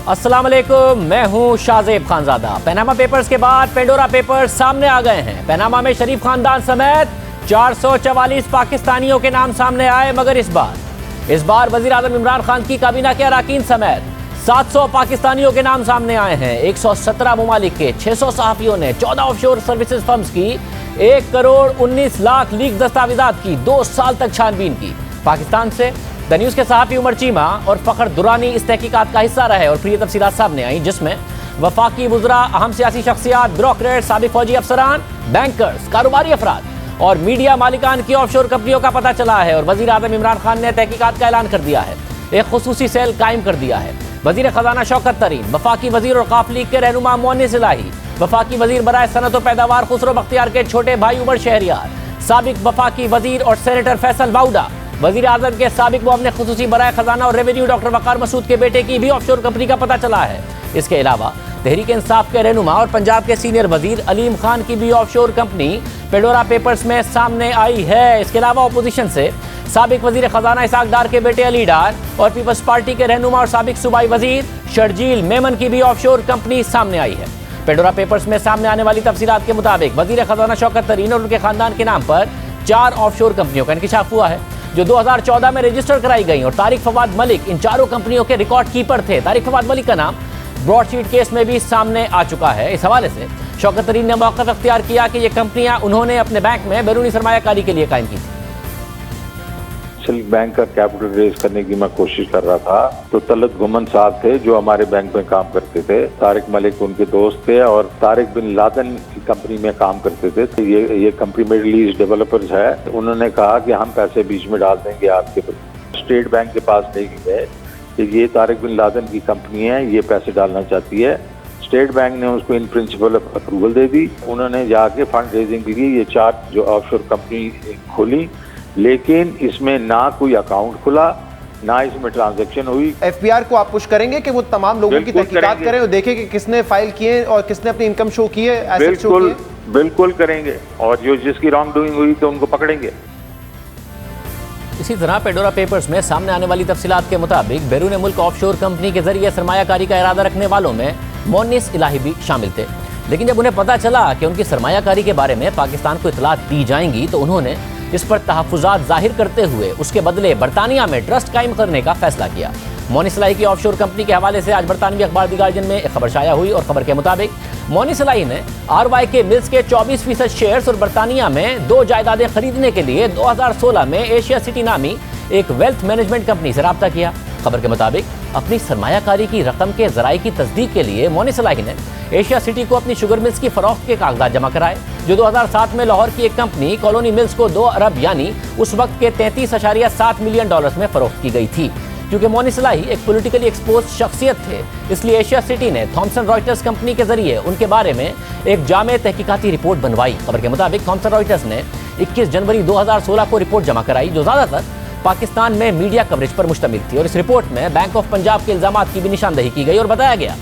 अस्सलाम वालेकुम, मैं हूं शाहजेब खानजादा। पनामा पेपर्स के बाद पेंडोरा पेपर्स सामने आ गए हैं। पनामा में शरीफ खानदान समेत 444 पाकिस्तानियों के नाम सामने आए, मगर इस बार वजीर आजम इमरान खान की काबीना के अरकान समेत 700 पाकिस्तानियों के नाम सामने आए हैं। 117 ममालिक के 600 सहाफियों ने 14 ऑफशोर सर्विसेज फर्म्स की 1 करोड़ 19 लाख लीक दस्तावेजात की 2 साल तक छानबीन की। पाकिस्तान से द न्यूज़ के सहाफी उमर चीमा और फ़खर दुरानी इस तहकीकात का हिस्सा रहे और फिर ये तफसीलात सामने आई, जिसमें वफाकी वुज़रा, अहम सियासी शख्सियात, ब्यूरोक्रेट, साबिक फौजी अफसरान, बैंकर्स, कारोबारी अफराद और मीडिया मालिकान की ऑफशोर कंपनियों का पता चला है। और वज़ीर आज़म इमरान खान ने तहकीकात का ऐलान कर दिया है, एक खुसूसी सेल कायम कर दिया है। वज़ीर ख़जाना शौकत तरीन, वफाकी वज़ीर और क़ाफ लीग के रहनुमा मोनिस इलाही, वफाकी वज़ीर बराए सनत व पैदावार खुसरो बख्तियार के छोटे भाई उमर शहरियार, साबिक वफाकी वज़ीर और सेनेटर फैसल वाउडा, वज़ीर आज़म के साबिक मुअव्विन खुसूसी बराए खजाना और रेवेन्यू डॉक्टर वक़ार मसूद के बेटे की भी ऑफशोर कंपनी का पता चला है। इसके अलावा तहरीक इंसाफ के रहनुमा और पंजाब के सीनियर वज़ीर अलीम खान की भी ऑफशोर कंपनी पेंडोरा पेपर्स में सामने आई है। इसके अलावा अपोजिशन से साबिक वज़ीर खजाना इसाक डार के बेटे अली डार और पीपल्स पार्टी के रहनुमा और साबिक सूबाई वज़ीर शर्जील मेमन की भी ऑफशोर कंपनी सामने आई है। पेंडोरा पेपर्स में सामने आने वाली तफसीलात के मुताबिक वज़ीर खजाना शौकत तरीन और उनके खानदान के नाम पर 4 ऑफशोर कंपनियों का इंकिशाफ हुआ है, जो 2014 में रजिस्टर कराई गई और तारिक फवाद मलिक इन चारों कंपनियों के रिकॉर्ड कीपर थे। तारिक फवाद मलिक का नाम ब्रॉडशीट केस में भी सामने आ चुका है। इस हवाले से शौकत तरीन ने मौक़िफ़ अख्तियार किया कि ये कंपनियां उन्होंने अपने बैंक में बैरूनी सरमायाकारी के लिए कायम की थी। सिल्क बैंक का कैपिटल रेज करने की मैं कोशिश कर रहा था, तो तलत गुमन साहब थे जो हमारे बैंक में काम करते थे। तारिक मलिक उनके दोस्त थे और तारिक बिन लादेन की कंपनी में काम करते थे। तो ये कंपनी मिडिल ईस्ट डेवलपर्स है। उन्होंने कहा कि हम पैसे बीच में डाल देंगे आपके। स्टेट बैंक के पास ले गए कि ये तारिक बिन लादेन की कंपनी है, ये पैसे डालना चाहती है। स्टेट बैंक ने उसको इन प्रिंसिपल अप्रूवल दे दी। उन्होंने जाके फंड रेजिंग के लिए ये 4 जो ऑफशोर कंपनी खोली, लेकिन इसमें ना कोई अकाउंट खुला, ना इसमें ट्रांजैक्शन हुई। एफबीआर को आप पुश करेंगे कि वो तमाम लोगों की तहकीकात करें और देखें कि किसने फाइल किए और किसने अपनी इनकम शो की है, एसेट शो किए? बिल्कुल करेंगे और जो जिसकी रॉन्ग डूइंग हुई तो उनको पकड़ेंगे। इसी तरह पेंडोरा पेपर्स में सामने आने वाली तफसीलात के मुताबिक बैरून मुल्क ऑफशोर कंपनी के जरिए सरमायाकारी का इरादा रखने वालों में मोनिस इलाही भी शामिल थे। लेकिन जब उन्हें पता चला कि उनकी सरमायाकारी के बारे में पाकिस्तान को इतलात दी जाएंगी, तो उन्होंने इस पर तहफ़्फ़ुज़ात जाहिर करते हुए उसके बदले बरतानिया में ट्रस्ट कायम करने का फैसला किया। मोनिस इलाही की ऑफशोर कंपनी के हवाले से आज बरतानवी अखबार द गार्जियन में एक खबर शाया हुई और खबर के मुताबिक मोनिस इलाही ने RYK मिल्स के 24% शेयर्स और बरतानिया में 2 जायदादें खरीदने के लिए 2016 में एशिया सिटी नामी एक वेल्थ मैनेजमेंट कंपनी से रब्ता किया। खबर के मुताबिक अपनी सरमायाकारी की रकम के ज़राए की तस्दीक के लिए मोनिस इलाही ने एशिया सिटी को अपनी शुगर मिल्स की फरोख्त के कागजात जमा कराए, जो 2007 में लाहौर की एक कंपनी कॉलोनी मिल्स को 2 अरब यानी उस वक्त के $33.7 मिलियन में फरोख्त की गई थी। क्योंकि मोनिस इलाही एक पॉलिटिकली एक्सपोज शख्सियत थे, इसलिए एशिया सिटी ने थॉमसन रॉयटर्स कंपनी के जरिए उनके बारे में एक जामे तहकीकाती रिपोर्ट बनवाई। खबर के मुताबिक थॉमसन रॉयटर्स ने 21 जनवरी 2016 को रिपोर्ट जमा कराई, जो ज़्यादातर पाकिस्तान में मीडिया कवरेज पर मुश्तमिल थी। और इस रिपोर्ट में बैंक ऑफ पंजाब के इल्ज़ामात की भी निशानदही की गई और बताया गया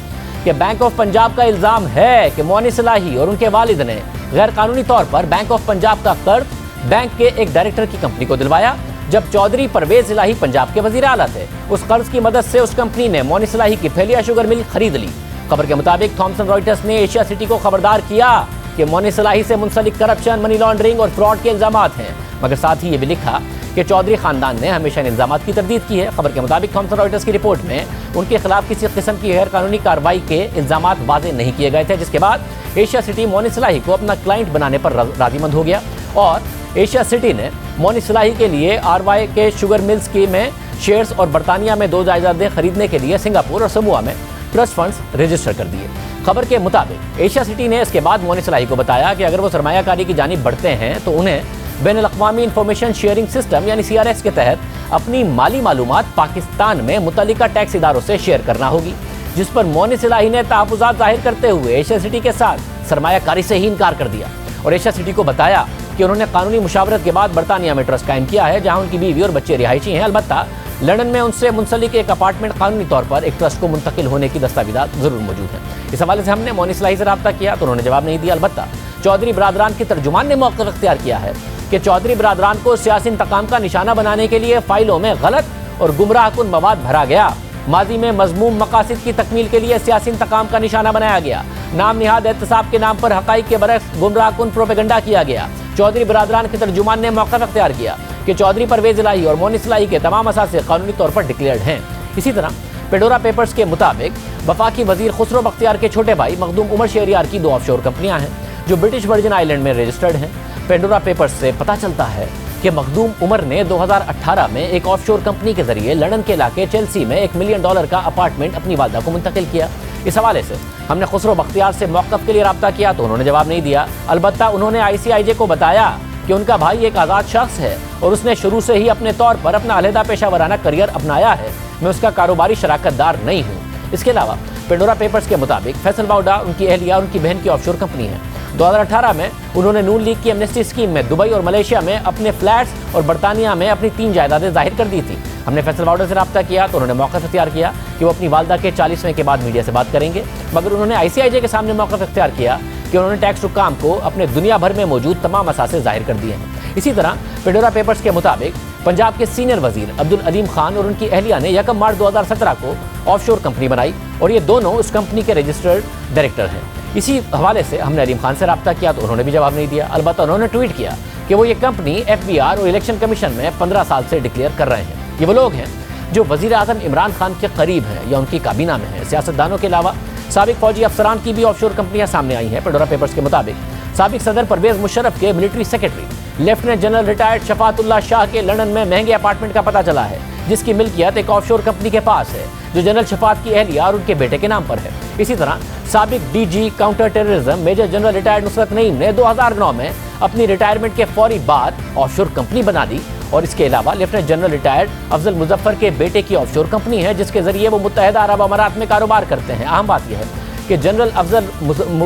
कि बैंक ऑफ पंजाब का इल्ज़ाम है कि मोनिस इलाही और उनके वालिद ने गैर कानूनी तौर पर बैंक ऑफ पंजाब का कर्ज बैंक के एक डायरेक्टर की कंपनी को दिलवाया, जब चौधरी परवेज इलाही पंजाब के वजीर आला थे। उस कर्ज की मदद से उस कंपनी ने मोनिस इलाही की फेलिया शुगर मिल खरीद ली। खबर के मुताबिक थॉमसन रॉयटर्स ने एशिया सिटी को खबरदार किया कि मोनिस इलाही से मुंसलिक करप्शन, मनी लॉन्ड्रिंग और फ्रॉड के इल्जामात हैं, मगर साथ ही ये भी लिखा कि चौधरी खानदान ने हमेशा इन इल्जामात की तरदीद की है। खबर के मुताबिक थॉमसन रॉयटर्स की रिपोर्ट में उनके खिलाफ किसी किस्म की गैर कानूनी कार्रवाई के इल्जामात वाज़ेह नहीं किए गए थे, जिसके बाद एशिया सिटी मोनिस इलाही को अपना क्लाइंट बनाने पर राज़ीमंद हो गया और एशिया सिटी ने मोनिस इलाही के लिए RYK शुगर मिल्स की में शेयर्स और बरतानिया में 2 जायदादें खरीदने के लिए सिंगापुर और समूआ में ट्रस्ट फंड्स रजिस्टर कर दिए। खबर के मुताबिक एशिया सिटी ने इसके बाद मोनिस इलाही को बताया कि अगर वो सरमायाकारी की जानिब बढ़ते हैं तो उन्हें बैनुल-अक़वामी इंफॉर्मेशन शेयरिंग सिस्टम यानी CRS के तहत अपनी माली मालूमात पाकिस्तान में मुतल्लिका टैक्स इदारों से शेयर करना होगी, जिस पर मोनिस इलाही ने तहफ़्फ़ुज़ात जाहिर करते हुए एशिया सिटी के साथ सरमायाकारी से ही इनकार कर दिया और एशिया सिटी को बताया कि उन्होंने कानूनी मुशावरत के बाद बरतानिया में ट्रस्ट कायम किया है, जहां उनकी बीवी और बच्चे रिहायशी हैं। अलबत्ता लंदन में उनसे मुंसलिक एक अपार्टमेंट कानूनी तौर पर एक ट्रस्ट को मुंतकिल होने की दस्तावेज़ात जरूर मौजूद हैं। इस हवाले से हमने मोनिस इलाही से रब्ता किया तो उन्होंने जवाब नहीं दिया। अलबत्ता चौधरी बरादरान के तर्जुमान ने मौक़िफ़ अख्तियार किया है कि चौधरी बरादरान को सियासी इंतकाम का निशाना बनाने के लिए फाइलों में गलत और गुमराहकुन मवाद भरा गया माजी में मजमूम मकासद की तकमील के लिए सियासी इंतकाम का निशाना बनाया गया। नाम निहाद एहतसाब के नाम पर हकाइक के बरक्स गुमराहकुन प्रोपेगेंडा किया गया। चौधरी बिरादरान के तर्जुमान ने मौक़िफ़ इख्तियार किया कि चौधरी परवेज़ इलाही और मोनिस इलाही के तमाम असासे कानूनी तौर पर डिक्लेयर्ड हैं। इसी तरह पेडोरा पेपर्स के मुताबिक वफाकी वजीर खुसरो बख्तियार के छोटे भाई मखदूम उमर शहरियार की 2 ऑफशोर कंपनियां हैं जो ब्रिटिश वर्जिन आइलैंड में रजिस्टर्ड हैं। पेडोरा पेपर्स से पता चलता है कि मखदूम उमर ने 2018 में एक ऑफशोर कंपनी के जरिए लंदन के इलाके चेल्सी में $1 मिलियन का अपार्टमेंट अपनी वालदा को मुंतकिल किया। इस हवाले से हमने खुसरो बख्तियार से मौक़िफ़ के लिए रब्ता किया तो उन्होंने जवाब नहीं दिया। अलबत्ता उन्होंने ICIJ को बताया कि उनका भाई एक आज़ाद शख्स है और उसने शुरू से ही अपने तौर पर अपना अलहदा पेशा वराना करियर अपनाया है। मैं उसका कारोबारी शराकतदार नहीं हूँ। इसके अलावा पेडोरा पेपर्स के मुताबिक फैसल बाउडा उनकी अहलिया और उनकी बहन की ऑफशोर कंपनी है। 2018 में उन्होंने नून लीग की एमनेस्टी स्कीम में दुबई और मलेशिया में अपने फ्लैट्स और बरतानिया में अपनी 3 जायदादें जाहिर कर दी थी। हमने फैसल बाउडा से रब्ता किया तो उन्होंने मौक़िफ़ इख्तियार किया कि वो अपनी वालदा के 40वें के बाद मीडिया से बात करेंगे, मगर उन्होंने ICIJ के सामने मौक़िफ़ इख्तियार किया कि उन्होंने टैक्स हुक्काम को अपने दुनिया भर में मौजूद तमाम असासे जाहिर कर दिए हैं। इसी तरह पेडोरा पेपर्स के मुताबिक पंजाब के सीनियर वजीर अब्दुल अलीम खान और उनकी अहलिया ने 1 मार्च 2017 को ऑफशोर कंपनी बनाई और ये दोनों उस कंपनी के रजिस्टर्ड डायरेक्टर हैं। इसी हवाले से हमने अलीम खान से रब्ता किया तो उन्होंने भी जवाब नहीं दिया। अलबत्ता उन्होंने ट्वीट किया कि वो ये कंपनी FBR और इलेक्शन कमीशन में 15 साल से डिक्लेयर कर रहे हैं। ये वो लोग हैं जो वजीर आज़म इमरान खान के करीब हैं या उनकी काबीना में हैं। सियासतदानों के अलावा साबिक फौजी अफसरान की भी ऑफशोर कंपनियां सामने आई हैं। पेडोरा पेपर्स के मुताबिक साबिक सदर परवेज़ मुशर्रफ के military secretary lieutenant general retired Shafatullah Shah के लंदन में महंगे अपार्टमेंट का पता चला है, जिसकी मिल्कियत एक ऑफशोर कंपनी के पास है जो जनरल शफात की अहलिया और उनके बेटे के नाम पर है। इसी तरह साबिक DG counter terrorism major general retired Nusrat Naeem ने 2009 में अपनी रिटायरमेंट के फौरी बाद ऑफशोर कंपनी बना दी और इसके अलावा lieutenant general retired Afzal Muzaffar के बेटे की ऑफशोर कंपनी है जिसके जरिए वो मुत्तहिदा अरब अमारात में कारोबार करते हैं। अहम बात यह है कि जनरल अफजल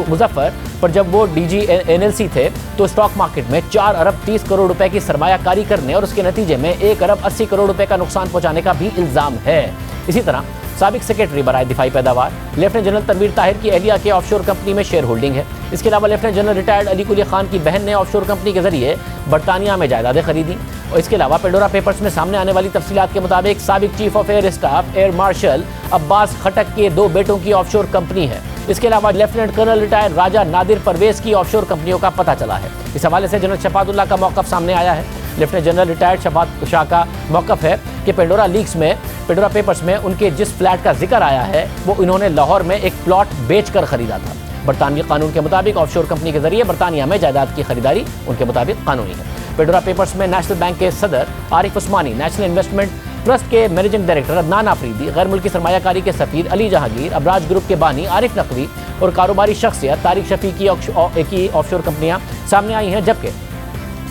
मुजफ्फर पर जब वो DG NLC थे तो स्टॉक मार्केट में 4 अरब 30 करोड़ रुपए की सरमायाकारी करने और उसके नतीजे में 1 अरब 80 करोड़ रुपए का नुकसान पहुंचाने का भी इल्जाम है। इसी तरह साबिक सेक्रेटरी बराए दिफाई पैदावार लेफ्टिनेंट जनरल तनवीर ताहिर की अहलिया के ऑफशोर कंपनी में शेयर होल्डिंग है। इसके अलावा lieutenant general retired Ali Quli Khan की बहन ने ऑफशोर कंपनी के जरिए बरतानिया में जायदादें खरीदी। और इसके अलावा पेडोरा पेपर्स में सामने आने वाली तफसीलात के मुताबिक साबिक chief of air staff air marshal Abbas Khattak के 2 बेटों की ऑफशोर कंपनी है। इसके अलावा lieutenant colonel retired Raja Nadir Parvez की ऑफशोर कंपनियों का पता चला है। इस हवाले से जनरल शफातुल्लाह का मौक़िफ़ सामने आया है। Lieutenant general retired Shafat Shah का मौक़िफ़ है कि पेडोरा पेपर्स में उनके जिस फ्लैट का जिक्र आया है वो इन्होंने लाहौर में एक प्लॉट बेचकर खरीदा था। बरतानवी कानून के मुताबिक ऑफशोर कंपनी के जरिए बरतानिया में जायदाद की खरीदारी उनके मुताबिक कानूनी है। पेडोरा पेपर्स में नेशनल बैंक के सदर आरिफ उस्मानी, नेशनल इन्वेस्टमेंट ट्रस्ट के मैनेजिंग डायरेक्टर अदनान आफरीदी, गैर मुल्की सरमायाकारी के सफीर अली जहांगीर, अबराज ग्रुप के बानी आरिफ नकवी और कारोबारी शख्सियत तारिक शफी की ऑफशोर कंपनियां सामने आई हैं। जबकि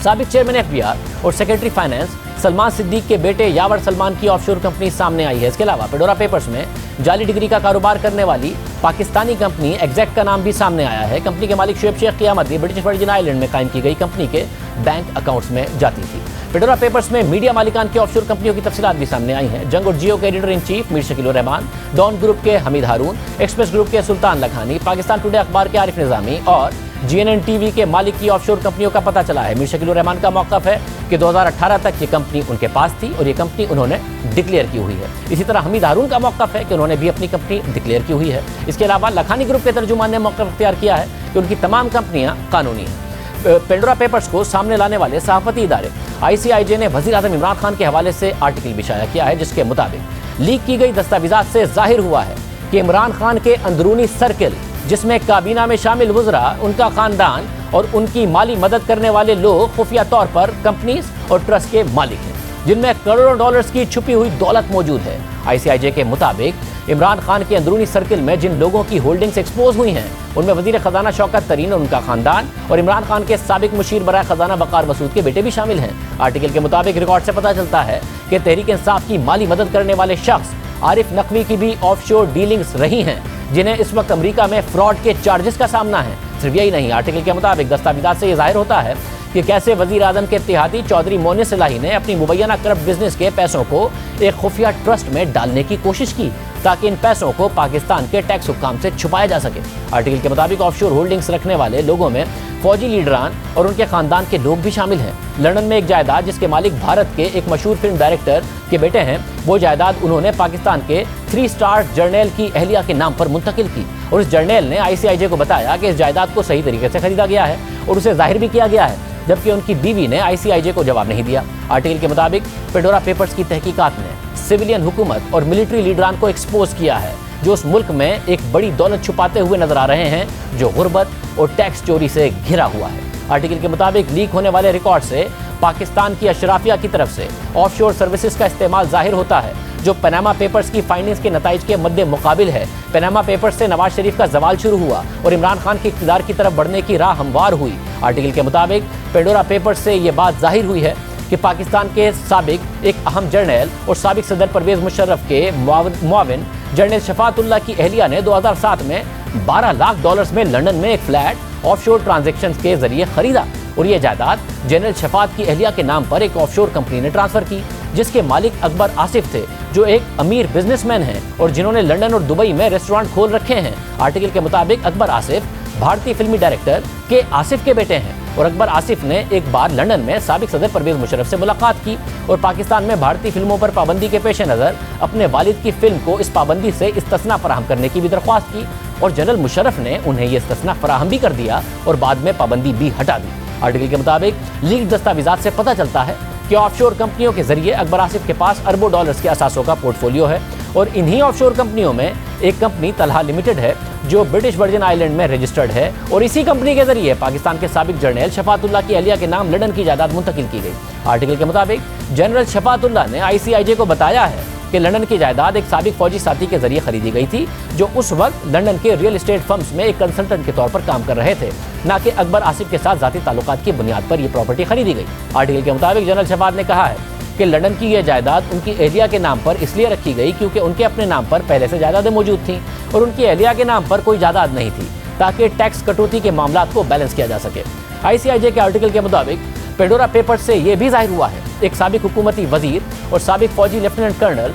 साबिक चेयरमैन FBR और सेक्रेटरी फाइनेंस सलमान सिद्दीक के बेटे यावर सलमान की ऑफशोर कंपनी सामने आई है। इसके अलावा पेडोरा पेपर्स में जाली डिग्री का कारोबार करने वाली पाकिस्तानी कंपनी एग्जैक्ट का नाम भी सामने आया है। कंपनी के मालिक शुएब शेख की आमदनी ब्रिटिश वर्जिन आइलैंड में कायम की गई कंपनी के बैंक अकाउंट्स में जाती थी। पेडोरा पेपर्स में मीडिया मालिकान की ऑफशोर कंपनियों की तफसीलात भी सामने आई हैं। जंग और जियो के editor in chief Mir Shakeel उर रहमान, डॉन ग्रुप के हमीद हारून, एक्सप्रेस ग्रुप के सुल्तान लखानी, पाकिस्तान टुडे अखबार के आरिफ निज़ामी और GNN TV के मालिक की ऑफशोर कंपनियों का पता चला है। मीर शकील उर रहमान का मौक़िफ़ है कि 2018 तक ये कंपनी उनके पास थी और ये कंपनी उन्होंने डिक्लेयर की हुई है। इसी तरह हमीद हारून का मौक़िफ़ है कि उन्होंने भी अपनी कंपनी डिक्लेयर की हुई है। इसके अलावा लखानी ग्रुप के तर्जुमान ने मौक़िफ़ इख्तियार किया है कि उनकी तमाम कंपनियाँ कानूनी हैं। पेडोरा पेपर्स को सामने लाने वाले सहाफ़ती इदारे ICIJ ने वज़ीर आज़म इमरान खान के हवाले से आर्टिकल भी शाया किया है, जिसके मुताबिक लीक की गई दस्तावेज़ात से जाहिर हुआ है कि इमरान खान के अंदरूनी सर्किल, जिसमें काबीना में शामिल वज़रा, उनका ख़ानदान और उनकी माली मदद करने वाले लोग खुफिया तौर पर कंपनीज और ट्रस्ट के मालिक हैं, जिनमें करोड़ों डॉलर्स की छुपी हुई दौलत मौजूद है। ICIJ के मुताबिक इमरान खान के अंदरूनी सर्किल में जिन लोगों की होल्डिंग्स एक्सपोज हुई हैं उनमें वज़ीर ख़जाना शौकत तरीन और उनका ख़ानदान और इमरान खान के साबिक मुशीर बराए ख़जाना वक़ार मसूद के बेटे भी शामिल हैं। आर्टिकल के मुताबिक रिकॉर्ड से पता चलता है कि तहरीक इंसाफ की माली मदद करने वाले शख्स आरिफ नकवी की भी ऑफशोर डीलिंग्स रही हैं, जिन्हें इस वक्त अमेरिका में फ्रॉड के चार्जेस का सामना है। सिर्फ यही नहीं, आर्टिकल के मुताबिक दस्तावेज़ात से यह जाहिर होता है कि कैसे वज़ीर आज़म के इत्तेहादी चौधरी मोनिस इलाही ने अपनी मुबैना करप्ट बिजनेस के पैसों को एक खुफिया ट्रस्ट में डालने की कोशिश की। ताकि इन पैसों को पाकिस्तान के टैक्स हुक्काम से छुपाया जा सके। आर्टिकल के मुताबिक ऑफशोर होल्डिंग्स रखने वाले लोगों में फौजी लीडरान और उनके खानदान के लोग भी शामिल हैं। लंदन में एक जायदाद जिसके मालिक भारत के एक मशहूर फिल्म डायरेक्टर के बेटे हैं, वो जायदाद उन्होंने पाकिस्तान के 3 स्टार जर्नैल की अहलिया के नाम पर मुंतकिल की और इस जर्नैल ने ICIJ को बताया कि इस जायदाद को सही तरीके से खरीदा गया है और उसे जाहिर भी किया गया है, जबकि उनकी बीवी ने ICIJ को जवाब नहीं दिया। आर्टिकल के मुताबिक पेडोरा पेपर्स की तहकीकात ने सिविलियन हुकूमत और मिलिट्री लीडरान को एक्सपोज किया है जो उस मुल्क में एक बड़ी दौलत छुपाते हुए नजर आ रहे हैं जो गुर्बत और टैक्स चोरी से घिरा हुआ है। आर्टिकल के मुताबिक लीक होने वाले रिकॉर्ड से पाकिस्तान की अशराफिया की तरफ से ऑफशोर सर्विसेज का इस्तेमाल जाहिर होता है जो पनामा पेपर्स की फाइंडिंग्स के नताइज के मद्दे मुकाबिल है। पनामा पेपर्स से नवाज शरीफ का जवाल शुरू हुआ और इमरान खान के इक़्तिदार की तरफ बढ़ने की राह हमवार हुई। आर्टिकल के मुताबिक पेडोरा पेपर्स से ये बात जाहिर हुई है कि पाकिस्तान के साबिक एक अहम जर्नैल और साबिक सदर परवेज मुशर्रफ के मुआविन जनरल शफातुल्लाह की अहलिया ने 2007 में $12 लाख में लंदन में एक फ्लैट ऑफशोर ट्रांजैक्शंस के जरिए खरीदा और ये जायदाद जनरल शफात की अहलिया के नाम पर एक ऑफशोर कंपनी ने ट्रांसफर की जिसके मालिक अकबर आसिफ थे जो एक अमीर बिजनेसमैन हैं और जिन्होंने लंदन और दुबई में रेस्टोरेंट खोल रखे हैं। आर्टिकल के मुताबिक अकबर आसिफ भारतीय फिल्मी डायरेक्टर के आसिफ के बेटे हैं और अकबर आसिफ ने एक बार लंदन में साबिक सदर परवेज मुशर्रफ से मुलाकात की और पाकिस्तान में भारतीय फिल्मों पर पाबंदी के पेश नज़र अपने वालिद की फिल्म को इस पाबंदी से इस्तिस्ना फराहम करने की भी दरख्वास्त की और जनरल मुशर्रफ ने उन्हें ये इस्तिस्ना फराहम भी कर दिया और बाद में पाबंदी भी हटा दी। आर्टिकल के मुताबिक लीक दस्तावेजात से पता चलता है कि ऑफशोर कंपनियों के जरिए अकबर आसिफ के पास अरबों डॉलर्स के असासों का पोर्टफोलियो है और इन्हीं ऑफशोर कंपनियों में एक कंपनी तलहा लिमिटेड है जो ब्रिटिश वर्जिन आइलैंड में रजिस्टर्ड है और इसी कंपनी के जरिए पाकिस्तान के साबिक जर्नैल शफातुल्लाह की अहलिया के नाम लंदन की जायदाद मुंतकिल की गई। आर्टिकल के मुताबिक जनरल शफातुल्लाह ने ICIJ को बताया है कि लंदन की जायदाद एक साबिक फौजी साथी के जरिए खरीदी गई थी जो उस वक्त लंदन के रियल एस्टेट फर्म्स में एक कंसल्टेंट के तौर पर काम कर रहे थे, न कि अकबर आसिफ के साथ जाती ताल्लुकात की बुनियाद पर यह प्रॉपर्टी खरीदी गई। आर्टिकल के मुताबिक जनरल शफात ने कहा है कि लंदन की यह जायदाद उनकी अहलिया के नाम पर इसलिए रखी गई क्योंकि उनके अपने नाम पर पहले से जायदादें मौजूद थीं और उनकी अहलिया के नाम पर कोई जायदाद नहीं थी ताकि टैक्स कटौती के मामलात को बैलेंस किया जा सके। ICIJ के आर्टिकल के मुताबिक पेडोरा पेपर्स से यह भी जाहिर हुआ है एक साबिक हुकूमती वजीर और साबिक फौजी लेफ्टिनेंट कर्नल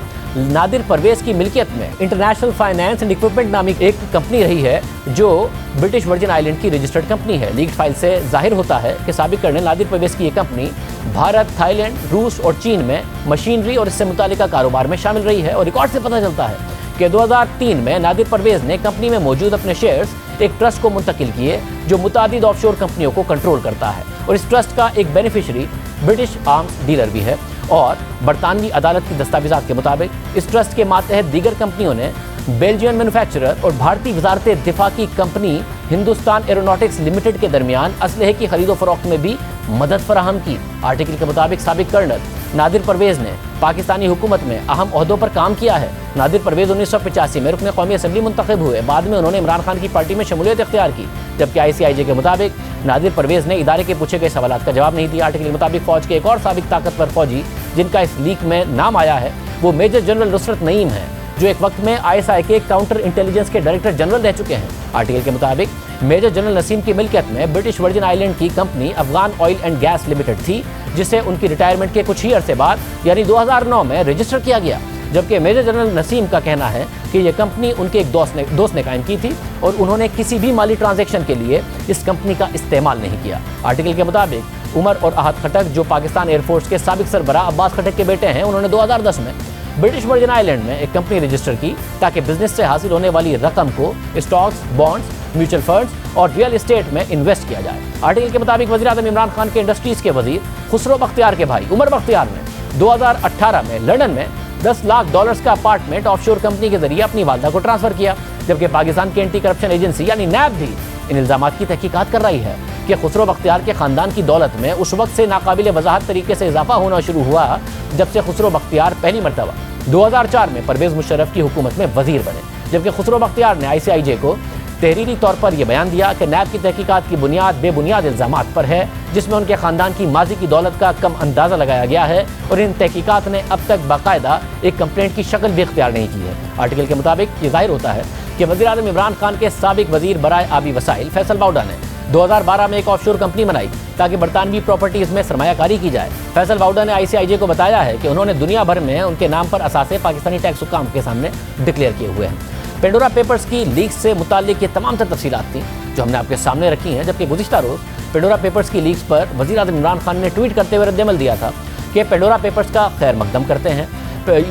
नादिर परवेज की मिल्कियत में इंटरनेशनल फाइनेंस एंड इक्विपमेंट नामी एक कंपनी रही है जो ब्रिटिश वर्जिन आइलैंड की रजिस्टर्ड कंपनी है। लीक्ड फाइल से जाहिर होता है कि साबिक कर्नल नादिर परवेज की यह कंपनी भारत, थाईलैंड, रूस और चीन में मशीनरी और इससे मुतालिका कारोबार में शामिल रही है और रिकॉर्ड से पता चलता है कि 2003 में नादिर परवेज ने कंपनी में मौजूद अपने शेयर्स एक ट्रस्ट को मुंतकिल किए जो मुतादिद ऑफशोर कंपनियों को कंट्रोल करता है और इस ट्रस्ट का एक बेनिफिशरी ब्रिटिश आर्म्स डीलर भी है और बरतानवी अदालत की दस्तावेजात के मुताबिक इस ट्रस्ट के मातहत दीगर कंपनियों ने बेल्जियन मैन्युफैक्चरर और भारतीय वजारत दिफा की कंपनी हिंदुस्तान एरोनॉटिक्स लिमिटेड के दरमियान असलहे की खरीदो फरोख्त में भी मदद फराहम की। आर्टिकल के मुताबिक साबिक कर्नल नादिर परवेज ने पाकिस्तानी हुकूमत में अहम ओहदों पर काम किया है। नादिर परवेज 1985 में रुकन कौमी असम्बली मुंतखब हुए, बाद में उन्होंने इमरान खान की पार्टी में शमूलियत इख्तियार की, जबकि ICIJ के मुताबिक नादिर परवेज ने इदारे के पूछे गए सवालात का जवाब नहीं दिया। आर्टिकल के मुताबिक फौज के एक और साबिक ताकतवर फौजी जिनका इस लीक में नाम आया है वो मेजर जनरल नुसरत नईम है जो एक वक्त में ISI के काउंटर इंटेलिजेंस के डायरेक्टर जनरल रह चुके हैं। आर्टिकल के मुताबिक मेजर जनरल नसीम की मिल्कियत में ब्रिटिश वर्जिन आइलैंड की company Afghan oil and gas limited थी जिसे उनकी रिटायरमेंट के कुछ ही अरसे बाद यानी 2009 में रजिस्टर किया गया, जबकि मेजर जनरल नसीम का कहना है कि यह कंपनी उनके एक दोस्त ने कायम की थी और उन्होंने किसी भी माली ट्रांजैक्शन के लिए इस कंपनी का इस्तेमाल नहीं किया। आर्टिकल के मुताबिक उमर और अहद खटक जो पाकिस्तान एयरफोर्स के साबिक सरबरा अब्बास खटक के बेटे हैं, उन्होंने 2010 में ब्रिटिश वर्जिन आइलैंड में एक कंपनी रजिस्टर की ताकि बिजनेस से हासिल होने वाली रकम को स्टॉक्स, बॉन्ड्स, म्यूचुअल फंड्स और रियल एस्टेट में इन्वेस्ट किया जाए। आर्टिकल के मुताबिक वज़ीर-ए-आज़म इमरान खान के इंडस्ट्रीज के वजीर खुसरो बख्तियार के भाई उमर बख्तियार ने 2018 में लंदन में $10 लाख का अपार्टमेंट ऑफशोर कंपनी के जरिए अपनी वालदा को ट्रांसफर किया, जबकि पाकिस्तान की एंटी करप्शन एजेंसी यानी नैब भी इन इल्जामात की तहकीकात कर रही है कि खुसरो बख्तियार के खानदान की दौलत में उस वक्त से नाकाबिल वजाहत तरीके से इजाफा होना शुरू हुआ जब से खुसरो बख्तियार पहली मरतबा 2004 में परवेज मुशर्रफ की हुकूमत में वजीर बने, जबकि खुसरो बख्तियार ने ICIJ को तहरीरी तौर पर यह बयान दिया कि नैब की तहकीकात की बुनियाद बेबुनियाद इल्जामात पर है जिसमें उनके खानदान की माजी की दौलत का कम अंदाज़ा लगाया गया है और इन तहकीकात ने अब तक बाकायदा एक कंप्लेंट की शक्ल भी इख्तियार नहीं की है। आर्टिकल के मुताबिक ये जाहिर होता है कि वज़ीर-ए-आज़म इमरान खान के साबिक वजीर बराए आबी वसाइल फैसल बाउडा ने 2012 में एक ऑफशोर कंपनी बनाई ताकि बरतानवी प्रॉपर्टीज में सरमायाकारी की जाए। फैसल वाउडा ने ICIJ को बताया है कि उन्होंने दुनिया भर में उनके नाम पर असासे पाकिस्तानी टैक्स हुक्काम के सामने डिक्लेयर किए हुए हैं। पेंडोरा पेपर्स की लीक से मुताल्लिक ये तमाम तर तफसीलात थी जो हमने आपके सामने रखी हैं। जबकि गुज़िश्ता रोज़ पेंडोरा पेपर्स की लीक्स पर वज़ीर आज़म इमरान खान ने ट्वीट करते हुए रद्दअमल दिया था कि पेंडोरा पेपर्स का खैर मकदम करते हैं।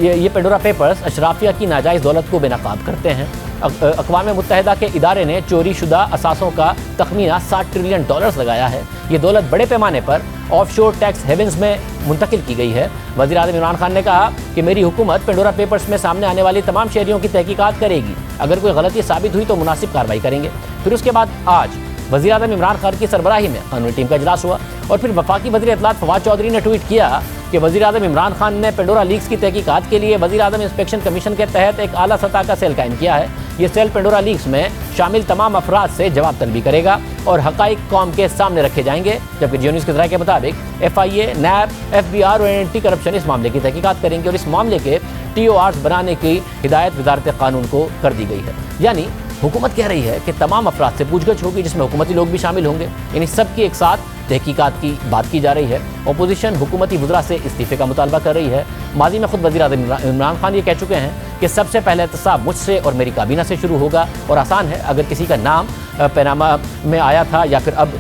ये पेंडोरा पेपर्स अशराफिया की नाजायज़ दौलत को बेनकाब करते हैं। अक़वाम मुत्तहिदा के इदारे ने चोरी शुदा असासों का तखमीना $60 ट्रिलियन लगाया है। ये दौलत बड़े पैमाने पर ऑफशोर टैक्स हेवन्स में मुंतकिल की गई है। वज़ीर आज़म इमरान खान ने कहा कि मेरी हुकूमत पेंडोरा पेपर्स में सामने आने वाली तमाम शहरियों की तहकीकात करेगी। अगर कोई गलती साबित हुई तो मुनासिब कार्रवाई करेंगे। फिर उसके बाद आज वज़ीर आज़म इमरान खान की सरबराही में कानूनी टीम का इजलास हुआ और फिर वफाकी वज़ीर इत्तलात फवाद चौधरी ने ट्वीट किया कि वज़ीर आज़म इमरान खान ने पेंडोरा लीक्स की तहकीकात के लिए वज़ीर आज़म इंस्पेक्शन कमीशन के तहत एक आला सतह का सेल कायम किया है। ये सेल पेंडोरा लीक्स में शामिल तमाम अफराद से जवाब तलबी करेगा और हक़ाइक़ कौम के सामने रखे जाएंगे। जबकि जियो न्यूज़ के ज़राए के मुताबिक FIA, NAB, FBI और एंटी करप्शन इस मामले की तहकीकात करेंगे और इस मामले के TORs बनाने की हिदायत वज़ारत कानून को कर दी गई है। यानी हुकूमत कह रही है कि तमाम अफराद से पूछगछ होगी जिसमें हुकूमती लोग भी शामिल होंगे। यानी सबकी एक साथ तहकीकात की बात की जा रही है। अपोजिशन हुकूमती वज़रा से इस्तीफ़े का मुतालबा कर रही है। माजी में खुद वज़ीर आज़म इमरान खान ये कह चुके हैं कि सबसे पहले एहतसाब मुझसे और मेरी काबीना से शुरू होगा और आसान है। अगर किसी का नाम पनामा में आया था या फिर अब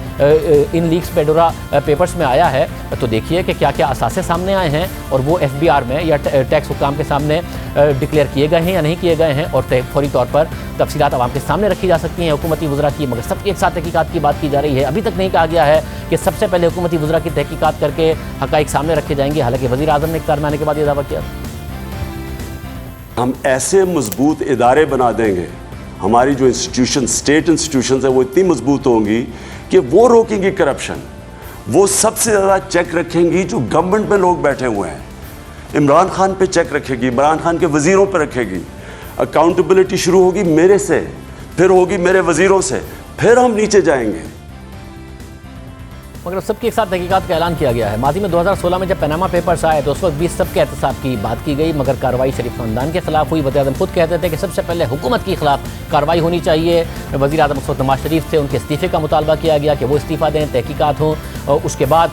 इन लीक्स पेंडोरा पेपर्स में आया है तो देखिए कि क्या क्या असासे सामने आए हैं और वो FBR में या टैक्स हुक्काम के सामने डिक्लेयर किए गए हैं या नहीं किए गए हैं और फौरी तौर पर तफसीलात आवाम के सामने रखी जा सकती हैं हुकूमती वज़रा की। मगर सबकी एक साथ तहकीकात की बात की जा रही है। अभी तक नहीं कहा गया है कि सबसे पहले हुकूमती वज़रा की तहकीकात करके हक़ाइक़ सामने रखे जाएंगे। हालांकि वज़ीर आज़म ने इख्तियार में आने के बाद ये दावा किया हम ऐसे मजबूत इदारे बना देंगे, हमारी जो इंस्टीट्यूशन स्टेट इंस्टीट्यूशन है वो इतनी मजबूत होंगी कि वो रोकेंगी करप्शन, वो सबसे ज़्यादा चेक रखेंगी जो गवर्नमेंट में लोग बैठे हुए हैं। इमरान खान पे चेक रखेगी, इमरान खान के वज़ीरों पे रखेगी। अकाउंटेबिलिटी शुरू होगी मेरे से, फिर होगी मेरे वज़ीरों से, फिर हम नीचे जाएंगे। मगर सबकी एक साथ तहकीकात का ऐलान किया गया है। माजी में 2016 में जब पनामा पेपर्स आए तो उस वक्त भी सबके एहतसाब की बात की गई मगर कार्रवाई शरीफ खानदान के खिलाफ हुई। वज़ीर आज़म खुद कहते थे कि सबसे पहले हुकूमत के खिलाफ कार्रवाई होनी चाहिए। वज़ीर आज़म उस वक्त नवाज शरीफ से उनके इस्तीफ़े का मुतालबा किया गया कि वो इस्तीफ़ा दें, तहकीकात हों और उसके बाद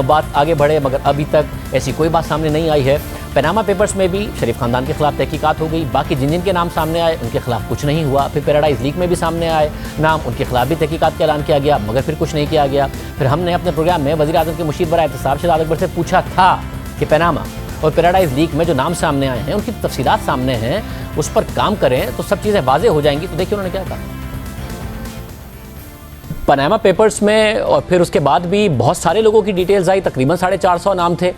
बात आगे बढ़े। मगर अभी तक ऐसी कोई बात सामने नहीं आई है। पनामा पेपर्स में भी शरीफ खानदान के खिलाफ तहकीकात हो गई। बाकी जिन जिन के नाम सामने आए उनके खिलाफ कुछ नहीं हुआ। फिर पैराडाइज लीक में भी सामने आए नाम, उनके खिलाफ भी तहकीकात का ऐलान किया गया मगर फिर कुछ नहीं किया गया। फिर हमने अपने प्रोग्राम में वज़ीर आज़म के मुशीर बराए एहतसाब शहजाद अकबर से पूछा था कि पनामा और पैराडाइज लीक में जो नाम सामने आए हैं उनकी तफसीलात सामने हैं, उस पर काम करें तो सब चीज़ें वाज़ेह हो जाएंगी। तो देखिए उन्होंने क्या कहा। पनामा पेपर्स में और फिर उसके बाद भी बहुत सारे लोगों की डिटेल्स आई, तकरीबन 450 नाम थे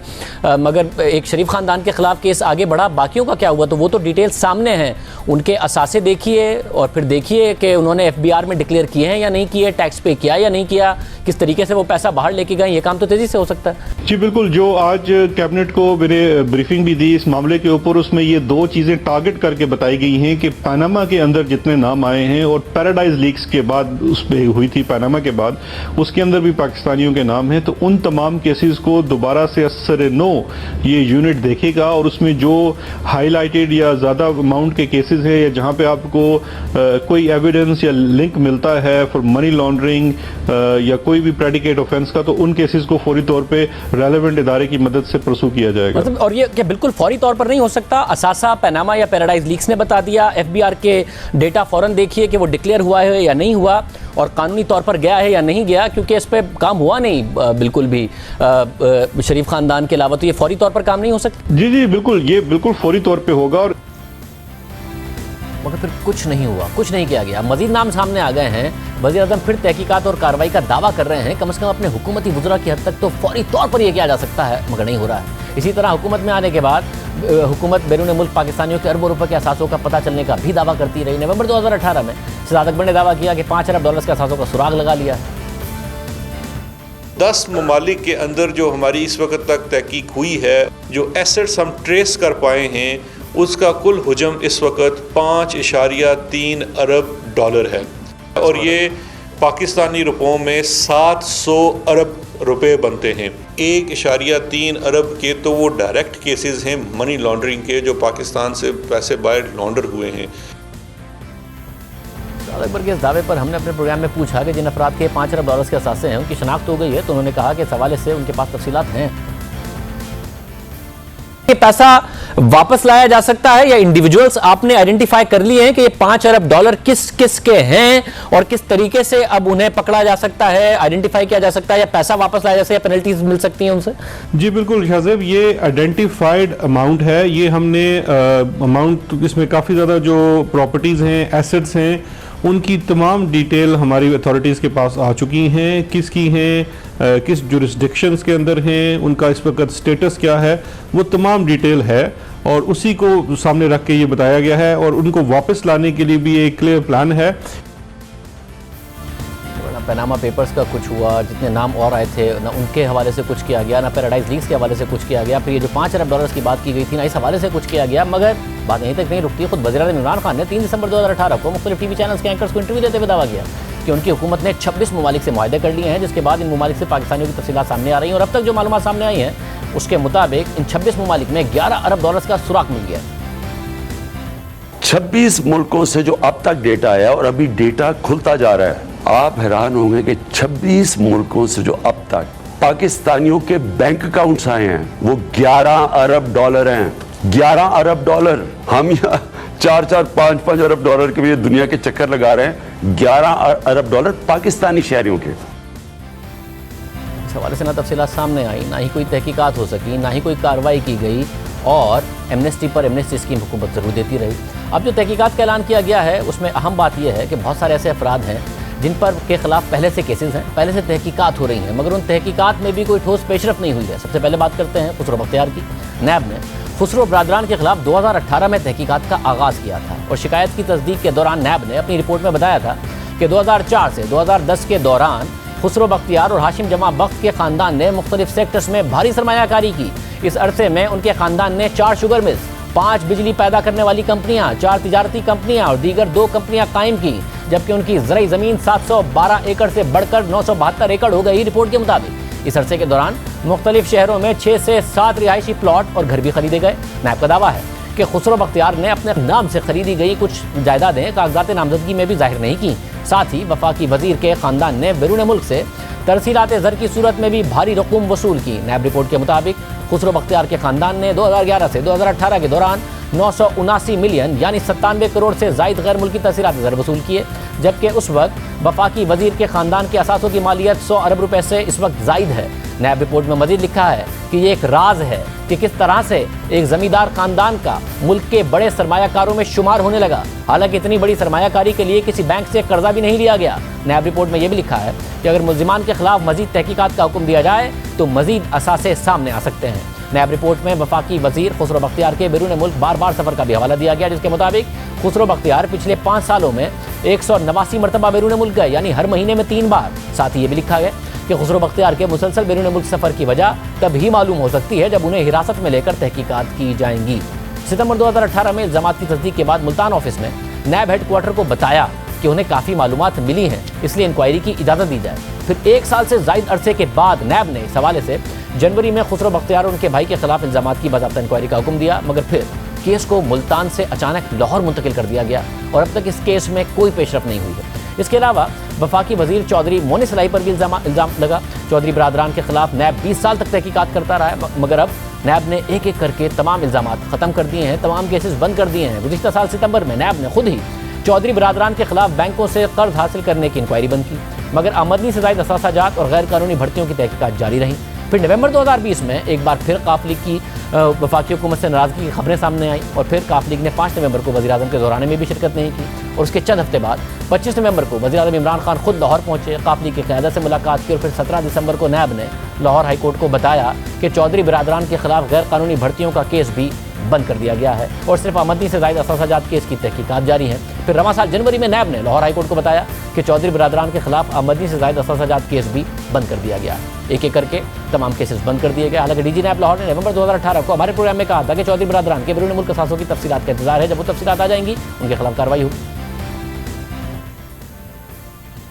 मगर एक शरीफ ख़ानदान के ख़िलाफ़ केस आगे बढ़ा। बाकियों का क्या हुआ तो वो तो डिटेल्स सामने हैं। उनके असासे देखिए और फिर देखिए कि उन्होंने FBR में डिक्लेयर किए हैं या नहीं किए, टैक्स पे किया या नहीं किया, किस तरीके से वो पैसा बाहर लेके गए। ये काम तो तेज़ी से हो सकता है। जी बिल्कुल, जो आज कैबिनेट को मैंने ब्रीफिंग भी दी इस मामले के ऊपर, उसमें ये दो चीज़ें टारगेट करके बताई गई हैं कि पनामा के अंदर जितने नाम आए हैं और पैराडाइज लीक्स के बाद उस पर हुई थी पनामा के बाद उसके अंदर भी पाकिस्तानियों के नाम हैं, तो उन तमाम केसेस को दोबारा से असर नो ये यूनिट देखेगा और उसमें जो हाईलाइटेड या ज़्यादा अमाउंट के केसेस हैं या जहां पे आपको कोई एविडेंस या लिंक मिलता है फॉर मनी लॉन्ड्रिंग या कोई भी प्रेडिकेट ऑफेंस का, तो उन केसेस को फौरी तौर पे रेलेवेंट इदारे की मदद से परसू किया जाएगा। मतलब और ये क्या बिल्कुल फौरी तौर पर नहीं हो सकता? असासा, पनामा या पैराडाइज लीक्स ने बता दिया, FBR के डेटा फौरन देखिए कि वो डिक्लेयर हुआ है या नहीं हुआ और कानूनी तौर पर गया है या नहीं गया, क्योंकि इस पर काम हुआ नहीं बिल्कुल भी शरीफ खानदान के अलावा, तो ये फौरी तौर पर काम नहीं हो सकता। जी जी बिल्कुल, ये बिल्कुल फौरी तौर पे होगा। और मगर फिर कुछ नहीं हुआ, कुछ नहीं किया गया। मजीद नाम सामने आ गए हैं। वज़ीर आज़म फिर तहकीकात और कार्रवाई का दावा कर रहे हैं। कम से कम अपने हुकूमती वज़रा की हद तक तो फौरी तौर पर यह किया जा सकता है मगर नहीं हो रहा है। इसी तरह हुकूमत में आने के बाद हुकूमत बैरून मुल्क पाकिस्तानियों के अरबों रुपए के असासों का पता चलने का भी दावा करती रही। नवंबर 2018 में शहजाद अकबर ने दावा किया कि $5 अरब के असासों का सुराग लगा लिया है। 10 ममालिक के अंदर जो हमारी इस वक्त तक तहकीक हुई है, जो एसेट्स हम ट्रेस कर पाए हैं, उसका कुल हुजम इस वक्त $5.3 अरब है और ये पाकिस्तानी रुपयों में 700 अरब रुपए बनते हैं। 1.3 अरब के तो वो डायरेक्ट केसेस हैं मनी लॉन्ड्रिंग के, जो पाकिस्तान से पैसे बाहर लॉन्डर हुए हैं। अकबर के इस दावे पर हमने अपने प्रोग्राम में पूछा कि जिन अफराद के 5 अरब डॉलर्स के असासे हैं उनकी शनाख्त हो गई है, तो उन्होंने कहा कि इस हवाले से उनके पास तफसीलात हैं। ये पैसा वापस लाया जा सकता है या इंडिविजुअल्स आपने आइडेंटिफाई कर लिए हैं कि ये 5 अरब डॉलर किस किस के हैं और किस तरीके से अब उन्हें पकड़ा जा सकता है, आइडेंटिफाई किया जा सकता है, या पैसा वापस लाया जा सकता है, या पेनल्टीज मिल सकती हैं उनसे? जी बिल्कुल शाहजेब, ये आइडेंटिफाइड अमाउंट है। ये हमने अमाउंट, इसमें काफ़ी ज़्यादा जो प्रॉपर्टीज़ हैं, एसेट्स हैं, उनकी तमाम डिटेल हमारी अथॉरिटीज़ के पास आ चुकी हैं। किसकी हैं, किस जुरिस्डिक्शंस के अंदर हैं, उनका इस वक्त स्टेटस क्या है, वो तमाम डिटेल है और उसी को सामने रख के ये बताया गया है और उनको वापस लाने के लिए भी एक क्लियर प्लान है। पनामा पेपर्स का कुछ हुआ, जितने नाम और आए थे ना उनके हवाले से कुछ किया गया, ना पैराडाइज लीक्स के हवाले से कुछ किया गया, फिर ये जो 5 अरब डॉलर्स की बात की गई थी ना इस हवाले से कुछ किया गया, मगर बात यहीं तक नहीं रुकती है। खुद वज़ीर-ए-आज़म इमरान खान ने 3 दिसंबर 2018 को मुख्तलिफ टीवी चैनल्स के एंकर्स को इंटरव्यू देते हुए दावा किया कि उनकी हुकूमत ने 26 ममालिक से मुआहदे कर लिए हैं, जिसके बाद इन ममालिक से पाकिस्तानियों की तफसीलात सामने आ रही हैं और अब तक जो मालूमात सामने आई हैं उसके मुताबिक इन 26 ममालिक में 11 अरब डॉलर्स का सुराग मिल गया। 26 मुल्कों से जो अब तक डेटा आया और अभी डेटा खुलता जा रहा है, आप हैरान होंगे कि 26 मुल्कों से जो अब तक पाकिस्तानियों के बैंक अकाउंट्स आए हैं वो 11 अरब डॉलर हैं। 11 अरब डॉलर। हम यहाँ 4-4, 5-5 अरब डॉलर के लिए दुनिया के चक्कर लगा रहे हैं। 11 अरब डॉलर पाकिस्तानी शहरियों के। इस हवाले से ना तफसीलात सामने आई, ना ही कोई तहकीकात हो सकी, ना ही कोई कार्रवाई की गई और एमनेस्टी पर एमनेस्टी स्कीम हुकूमत जरूर देती रही। अब जो तहकीकात का ऐलान किया गया है उसमें अहम बात यह है कि बहुत सारे ऐसे अफराद हैं जिन पर के खिलाफ पहले से केसेस हैं, पहले से तहकीकात हो रही हैं, मगर उन तहकीकात में भी कोई ठोस पेशरफ नहीं हुई है। सबसे पहले बात करते हैं खुसरो बख्तियार की। नैब ने खुसरो बरादरान के खिलाफ 2018 में तहकीकात का आगाज़ किया था और शिकायत की तस्दीक के दौरान नैब ने अपनी रिपोर्ट में बताया था कि 2004 से 2010 के दौरान खुसरो बख्तियार और हाशिम जमा बख्त के ख़ानदान ने मुख्तलिफ सेक्टर्स में भारी सरमायाकारी की। इस अरसे में उनके ख़ानदान ने 4 शुगर मिल्स, 5 बिजली पैदा करने वाली कंपनियां, 4 तिजारती कंपनियां और दीगर 2 कंपनियां कायम की, जबकि उनकी ज़रई ज़मीन 712 एकड़ से बढ़कर 972 एकड़ हो गई। रिपोर्ट के मुताबिक इस अरसे के दौरान मुख्तलिफ शहरों में 6 से 7 रिहायशी प्लॉट और घर भी खरीदे गए। नैब का दावा है कि खुसरो बख्तियार ने अपने नाम से खरीदी गई कुछ जायदादें कागजात नामजदगी में भी जाहिर नहीं की। साथ ही वफाकी वजीर के ख़ानदान ने बैरून मुल्क से तरसीलात ज़र की सूरत में भी भारी रकूम वसूल की। नैब रिपोर्ट के मुताबिक खुसरो बख्तियार के ख़ानदान ने 2011 से 2018 के दौरान 979 मिलियन यानी 97 करोड़ से ज़ायद गैर मुल्की तरसीलात ज़र वसूल किए, जबकि उस वक्त वफाकी वजीर के ख़ानदान के असासों की मालियत 100 अरब रुपए से इस वक्त ज़ायद है। नैब रिपोर्ट में मजीद लिखा है कि ये एक राज है कि किस तरह से एक ज़मींदार ख़ानदान का मुल्क के बड़े सरमायाकारों में शुमार होने लगा। हालांकि इतनी बड़ी सरमायाकारी के लिए किसी बैंक से कर्जा भी नहीं लिया गया। नैब रिपोर्ट में यह भी लिखा है कि अगर मुल्ज़िमान के खिलाफ मजीद तहकीकात का हुक्म दिया जाए तो मजीद असासे सामने आ सकते हैं। नैब रिपोर्ट में वफाकी वजीर खुसरो बख्तियार के बैरून मुल्क बार बार सफ़र का भी हवाला दिया गया, जिसके मुताबिक खुसरो बख्तियार पिछले 5 सालों में 189 मरतबा बैरून मुल्क गए, यानी हर महीने में 3 बार। साथ ही ये भी लिखा गया कि खुसरो बख्तियार के मुसलसल बैरून मुल्क सफ़र की वजह तब ही मालूम हो सकती है जब उन्हें हिरासत में लेकर तहकीकात की जाएंगी। सितंबर 2018 में इल्ज़ामात की तस्दीक के बाद मुल्तान ऑफिस ने नैब हेडक्वार्टर को बताया कि उन्हें काफ़ी मालूमात मिली हैं, इसलिए इंक्वायरी की इजाज़त दी जाए। फिर 1 साल से ज़ायद अरसे के बाद नैब ने इस हवाले से जनवरी में खुसरो बख्तियार और उनके भाई के खिलाफ इल्ज़ामात की बाज़ाब्ता इंक्वायरी का हुक्म दिया, मगर फिर केस को मुल्तान से अचानक लाहौर मुंतकिल कर दिया गया और अब तक इस केस में कोई पेशरफ नहीं हुई है। इसके अलावा वफाकी वजीर चौधरी मोनिस इलाही पर भी इल्ज़ाम लगा। चौधरी बरादरान के खिलाफ नैब 20 साल तक तहकीकात करता रहा है, मगर अब नैब ने एक एक करके तमाम इल्ज़ामात ख़त्म कर दिए हैं, तमाम केसेस बंद कर दिए हैं। गुज़िश्ता साल सितंबर में नैब ने खुद ही चौधरी बरादरान के खिलाफ बैंकों से कर्ज हासिल करने की इंक्वायरी बंद की, मगर आमदनी से ज़ायद असासाजात और गैर कानूनी भर्तियों की तहकीकात जारी रहीं। फिर नवंबर 2020 में एक बार फिर काफ लीग की वफाकी हुकूमत से नाराज़गी की खबरें सामने आई और फिर काफ लीग ने 5 नवंबर को वज़ीर-ए-आज़म के दौराने में भी शिरकत नहीं की और उसके चंद हफ्ते बाद 25 नवंबर को वज़ीर-ए-आज़म इमरान खान खुद लाहौर पहुंचे, काफ लीग की क़यादत से मुलाकात की और फिर 17 दिसंबर को नैब ने लाहौर हाई कोर्ट को बताया कि चौधरी बरादरान के खिलाफ गैर कानूनी भर्तियों का केस भी बंद कर दिया गया है और सिर्फ आमदनी से ज़ायद असासाजात केस की तहकीकात जारी है। फिर रवां साल जनवरी में नैब ने लाहौर हाई कोर्ट को बताया कि चौधरी बरादरान के खिलाफ आमदनी से ज़ायद असासाजात केस भी बंद कर दिया गया है। एक एक करके तमाम केसेस बंद कर दिए गए। हालांकि डीजी नैब लाहौर ने नवंबर 2018 को हमारे प्रोग्राम में कहा था कि चौधरी बरादरान के बैरून मुल्क असासों की तफसीलात का इंतजार है, जब वो तफसीलात आ जाएंगी उनके खिलाफ कार्रवाई होगी।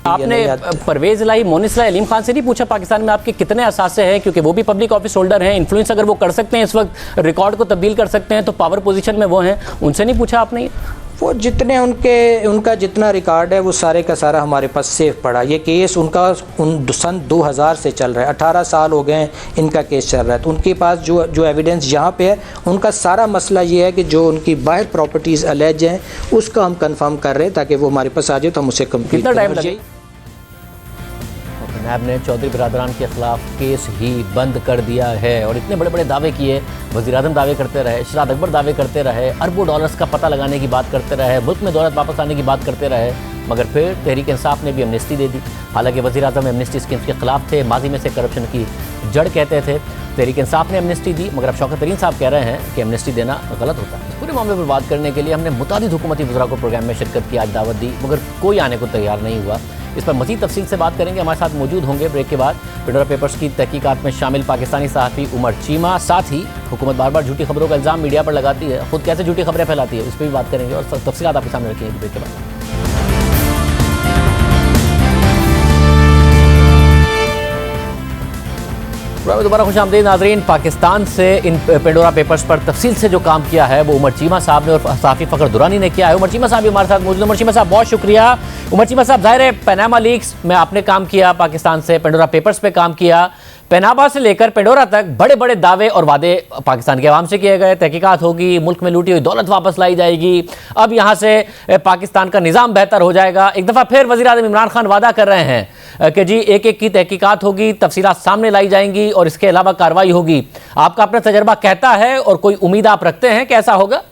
आपने परवेज इलाही, मोनिस इलाही, अलीम खान से नहीं पूछा पाकिस्तान में आपके कितने असासे हैं, क्योंकि वो भी पब्लिक ऑफिस होल्डर हैं, इन्फ्लुएंस अगर वो कर सकते हैं, इस वक्त रिकॉर्ड को तब्दील कर सकते हैं, तो पावर पोजीशन में वो हैं, उनसे नहीं पूछा आपने? वो जितने उनका जितना रिकॉर्ड है वो सारे का सारा हमारे पास सेफ पड़ा। ये केस उनका सन 2000 से चल रहा है, 18 साल हो गए इनका केस चल रहा है। तो उनके पास जो एविडेंस यहाँ पे है, उनका सारा मसला ये है कि जो उनकी बाहर प्रॉपर्टीज़ अलेज हैं उसका हम कंफर्म कर रहे हैं ताकि वो हमारे पास आ जाए तो हम उसे कंप्लीट कितना टाइम लगे? नैब ने चौधरी बिरादरान के खिलाफ केस ही बंद कर दिया है और इतने बड़े बड़े दावे किए, वज़ीर-ए-आज़म दावे करते रहे, शराद अकबर दावे करते रहे, अरबों डॉलर्स का पता लगाने की बात करते रहे, मुल्क में दौलत वापस आने की बात करते रहे, मगर फिर तहरीक इंसाफ ने भी एमनेस्टी दे दी। हालांकि वज़ीर-ए-आज़म एमनेस्टी स्कीम्स के खिलाफ थे, माजी में से करप्शन की जड़ कहते थे। तहरीक इंसाफ ने एमनेस्टी दी, मगर अब शौकत तरीन साहब कह रहे हैं कि एमनेस्टी देना गलत होता है। इस पूरे मामले पर बात करने के लिए हमने मुतादिद हुकूमती वज़रा को प्रोग्राम में शिरकत की, आज दावत दी, मगर कोई आने को तैयार नहीं हुआ। इस पर मज़ीद तफसील से बात करेंगे, हमारे साथ मौजूद होंगे ब्रेक के बाद पेंडोरा पेपर्स की तहकीकात में शामिल पाकिस्तानी सहाफ़ी उमर चीमा। साथ ही हुकूमत बार बार झूठी खबरों का इल्ज़ाम मीडिया पर लगाती है, खुद कैसे झूठी खबरें फैलाती है, उस पर भी बात करेंगे और तफसीलात आपके सामने रखेंगे ब्रेक के बाद। दोबारा खुश आमदीद नाज़रीन। पाकिस्तान से इन पेंडोरा पेपर्स पर तफसील से जो काम किया है वो उमर चीमा साहब ने और सहाफ़ी फ़खर दुरानी ने किया है। उमर चीमा साहब भी हमारे साथ मौजूद हैं। उमर चीमा साहब बहुत शुक्रिया। उमर चीमा साहब, ज़ाहिर है पनामा लीक्स में आपने काम किया, पाकिस्तान से पेंडोरा पेपर्स पे काम किया, पनामा से लेकर पेंडोरा तक बड़े बड़े दावे और वादे पाकिस्तान के अवाम से किए गए। तहकीकात होगी, मुल्क में लूटी हुई दौलत वापस लाई जाएगी, अब यहाँ से पाकिस्तान का निज़ाम बेहतर हो जाएगा। एक दफ़ा फिर वज़ीर-ए-आज़म इमरान खान वादा कर रहे हैं कि जी एक एक की तहकीकात होगी, तफसीलात सामने लाई जाएंगी और इसके अलावा कार्रवाई होगी। आपका अपना तजर्बा कहता है और कोई उम्मीद आप रखते हैं कैसा होगा?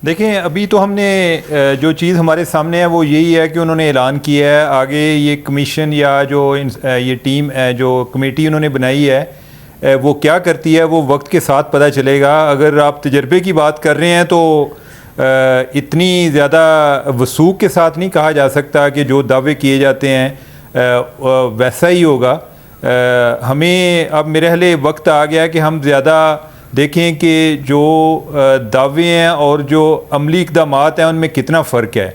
देखें, अभी तो हमने जो चीज़ हमारे सामने है वो यही है कि उन्होंने ऐलान किया है। आगे ये कमीशन या जो ये टीम जो कमेटी उन्होंने बनाई है वो क्या करती है वो वक्त के साथ पता चलेगा। अगर आप तजर्बे की बात कर रहे हैं तो इतनी ज़्यादा वसूख के साथ नहीं कहा जा सकता कि जो दावे किए जाते हैं वैसा ही होगा। हमें अब मेरे ख्याल वक्त आ गया कि हम ज़्यादा देखें कि जो दावे हैं और जो अमली इक़दामात हैं उनमें कितना फ़र्क है,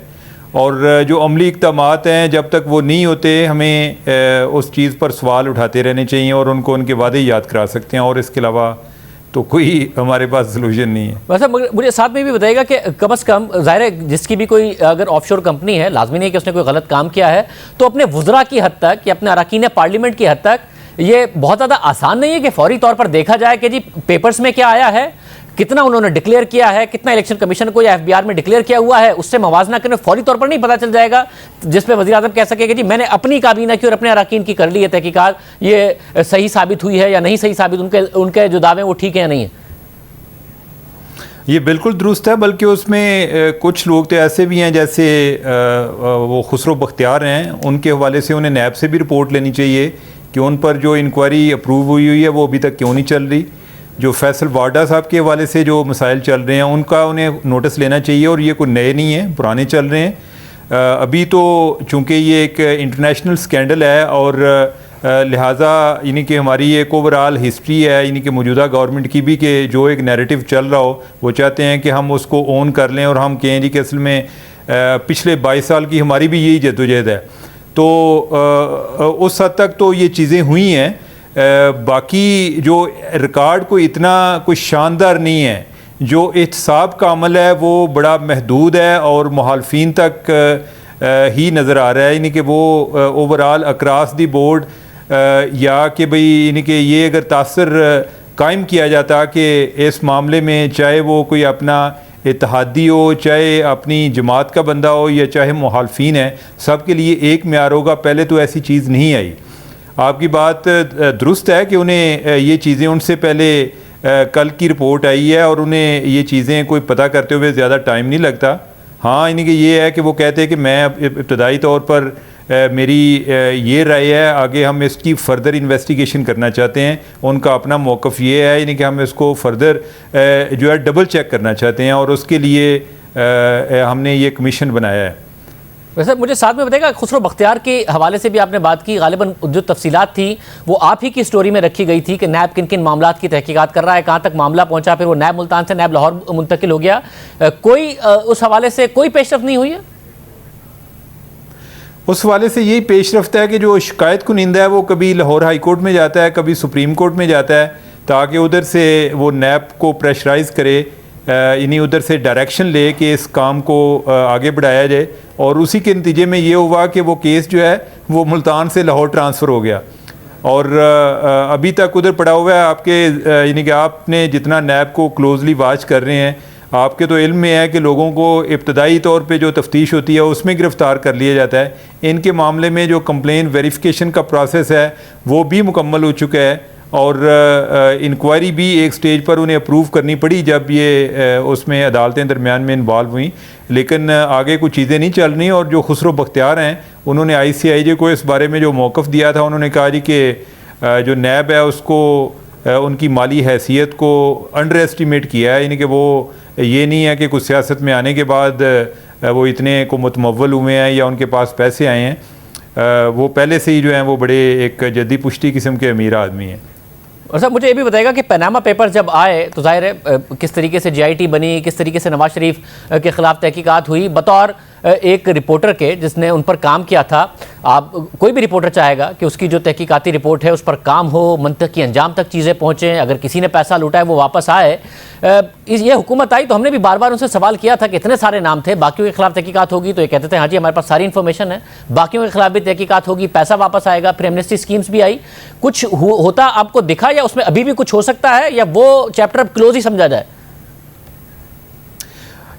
और जो अमली इक़दामात हैं जब तक वो नहीं होते हमें उस चीज़ पर सवाल उठाते रहने चाहिए और उनको उनके वादे याद करा सकते हैं, और इसके अलावा तो कोई हमारे पास सलूशन नहीं है। वैसे मुझे साथ में भी बताइएगा कि कम अज़ कम ज़ाहिर है जिसकी भी कोई अगर ऑफशोर कंपनी है, लाजमी नहीं है कि उसने कोई गलत काम किया है, तो अपने वुज़रा की हद तक या अपने अरकान पार्लियामेंट की हद तक ये बहुत ज़्यादा आसान नहीं है कि फौरी तौर पर देखा जाए कि जी पेपर्स में क्या आया है, कितना उन्होंने डिक्लेयर किया है, कितना इलेक्शन कमीशन को या एफबीआर में डिक्लेयर किया हुआ है, उससे मवाजना करने फौरी तौर पर नहीं पता चल जाएगा जिस पे वज़ीर-ए-आज़म कह सके कि जी मैंने अपनी काबीना की और अपने अरकान की कर ली है तहकीकात, ये सही साबित हुई है या नहीं सही साबित, उनके जो दावे वो ठीक है या नहीं है। ये बिल्कुल दुरुस्त है, बल्कि उसमें कुछ लोग तो ऐसे भी हैं जैसे वो खुसरो बख्तियार हैं, उनके हवाले से उन्हें नैब से भी रिपोर्ट लेनी चाहिए कि उन पर जो इंक्वायरी अप्रूव हुई है वो अभी तक क्यों नहीं चल रही। जो फैसल वाडा साहब के हवाले से जो मसाइल चल रहे हैं उनका उन्हें नोटिस लेना चाहिए, और ये कोई नए नहीं हैं, पुराने चल रहे हैं। अभी तो चूँकि ये एक इंटरनेशनल स्कैंडल है और लिहाजा यानी कि हमारी एक ओवरऑल हिस्ट्री है यानी कि मौजूदा गवर्नमेंट की भी कि जो एक नैरेटिव चल रहा हो वो चाहते हैं कि हम उसको ओन कर लें और हम कहें जी कि असल में पिछले 22 साल की हमारी भी यही जद्दोजहद है। तो उस हद तक तो ये चीज़ें हुई हैं। बाकी जो रिकॉर्ड कोई इतना कोई शानदार नहीं है, जो एहतसाब का अमल है वो बड़ा महदूद है और मुखालफीन तक ही नज़र आ रहा है, यानी कि वो ओवरऑल अक्रॉस दी बोर्ड या कि भाई यानी कि ये अगर तासर कायम किया जाता कि इस मामले में चाहे वो कोई अपना इत्तेहादी हो, चाहे अपनी जमात का बंदा हो या चाहे मुखालफीन है, सब के लिए एक म्यार होगा। पहले तो ऐसी चीज़ नहीं आई। आपकी बात दुरुस्त है कि उन्हें ये चीज़ें उनसे पहले कल की रिपोर्ट आई है और उन्हें ये चीज़ें कोई पता करते हुए ज़्यादा टाइम नहीं लगता। हाँ, यानी कि ये है कि वो कहते हैं कि मैं इब्तदाई तौर पर मेरी ये राय है, आगे हम इसकी फ़र्दर इन्वेस्टिगेशन करना चाहते हैं। उनका अपना मौक़िफ़ ये है यानी कि हम इसको फ़र्दर जो है डबल चेक करना चाहते हैं और उसके लिए हमने ये कमीशन बनाया है। वैसे मुझे साथ में बताइएगा, खुसरो बख्तियार के हवाले से भी आपने बात की, गालिबन जो तफसीलात थी वो आप ही की स्टोरी में रखी गई थी कि नैब किन किन मामलात की तहकीकात कर रहा है, कहाँ तक मामला पहुँचा, फिर वो नैब मुल्तान से नैब लाहौर मुंतकिल हो गया। कोई उस हवाले से कोई पेशरफ नहीं हुई है? उस हवाले से यही पेशरफ्त है कि जो शिकायत कुनिंदा है वो कभी लाहौर हाई कोर्ट में जाता है, कभी सुप्रीम कोर्ट में जाता है, ताकि उधर से वो नैब को प्रेशराइज़ करे यानी उधर से डायरेक्शन ले कि इस काम को आगे बढ़ाया जाए, और उसी के नतीजे में ये हुआ कि वो केस जो है वो मुल्तान से लाहौर ट्रांसफ़र हो गया और अभी तक उधर पड़ा हुआ है। आपके यानी कि आपने जितना नैब को क्लोजली वॉच कर रहे हैं, आपके तो इल्म में है कि लोगों को इब्तदाई तौर पे जो तफ्तीश होती है उसमें गिरफ़्तार कर लिया जाता है। इनके मामले में जो कंप्लेन वेरिफिकेशन का प्रोसेस है वो भी मुकम्मल हो चुका है और इंक्वायरी भी एक स्टेज पर उन्हें अप्रूव करनी पड़ी जब ये उसमें अदालतें दरमियान में इन्वॉल्व हुई, लेकिन आगे कुछ चीज़ें नहीं चल रही। और जो खुसरो बख्तियार हैं उन्होंने ICIJ को इस बारे में जो मौक़िफ़ दिया था, उन्होंने कहा जी कि जो नैब है उसको उनकी माली हैसियत को अंडर एस्टिमेट किया है, यानी कि वो ये नहीं है कि कुछ सियासत में आने के बाद वो इतने को मुतमव्वल हुए हैं या उनके पास पैसे आए हैं। वो पहले से ही जो हैं वो बड़े एक जद्दी पुश्ती किस्म के अमीर आदमी हैं। और साहब मुझे ये भी बताएगा कि पनामा पेपर जब आए तो जाहिर है किस तरीके से GIT बनी, किस तरीके से नवाज शरीफ के ख़िलाफ़ तहकीकात हुई। बतौर एक रिपोर्टर के जिसने उन पर काम किया था, आप कोई भी रिपोर्टर चाहेगा कि उसकी जो तहकीकाती रिपोर्ट है उस पर काम हो, मंतकी अंजाम तक चीज़ें पहुँचें, अगर किसी ने पैसा लूटा है वो वापस आए। ये हुकूमत आई तो हमने भी बार बार उनसे सवाल किया था कि इतने सारे नाम थे, बाकियों के खिलाफ तहकीकात होगी, तो ये कहते थे हाँ जी हमारे पास सारी इन्फॉर्मेशन है, बाकियों के खिलाफ भी तहकीकात होगी, पैसा वापस आएगा। फिर एमनेस्टी स्कीम्स भी आई, कुछ होता आपको दिखा या उसमें अभी भी कुछ हो सकता है या वो चैप्टर अब क्लोज ही समझा जाए?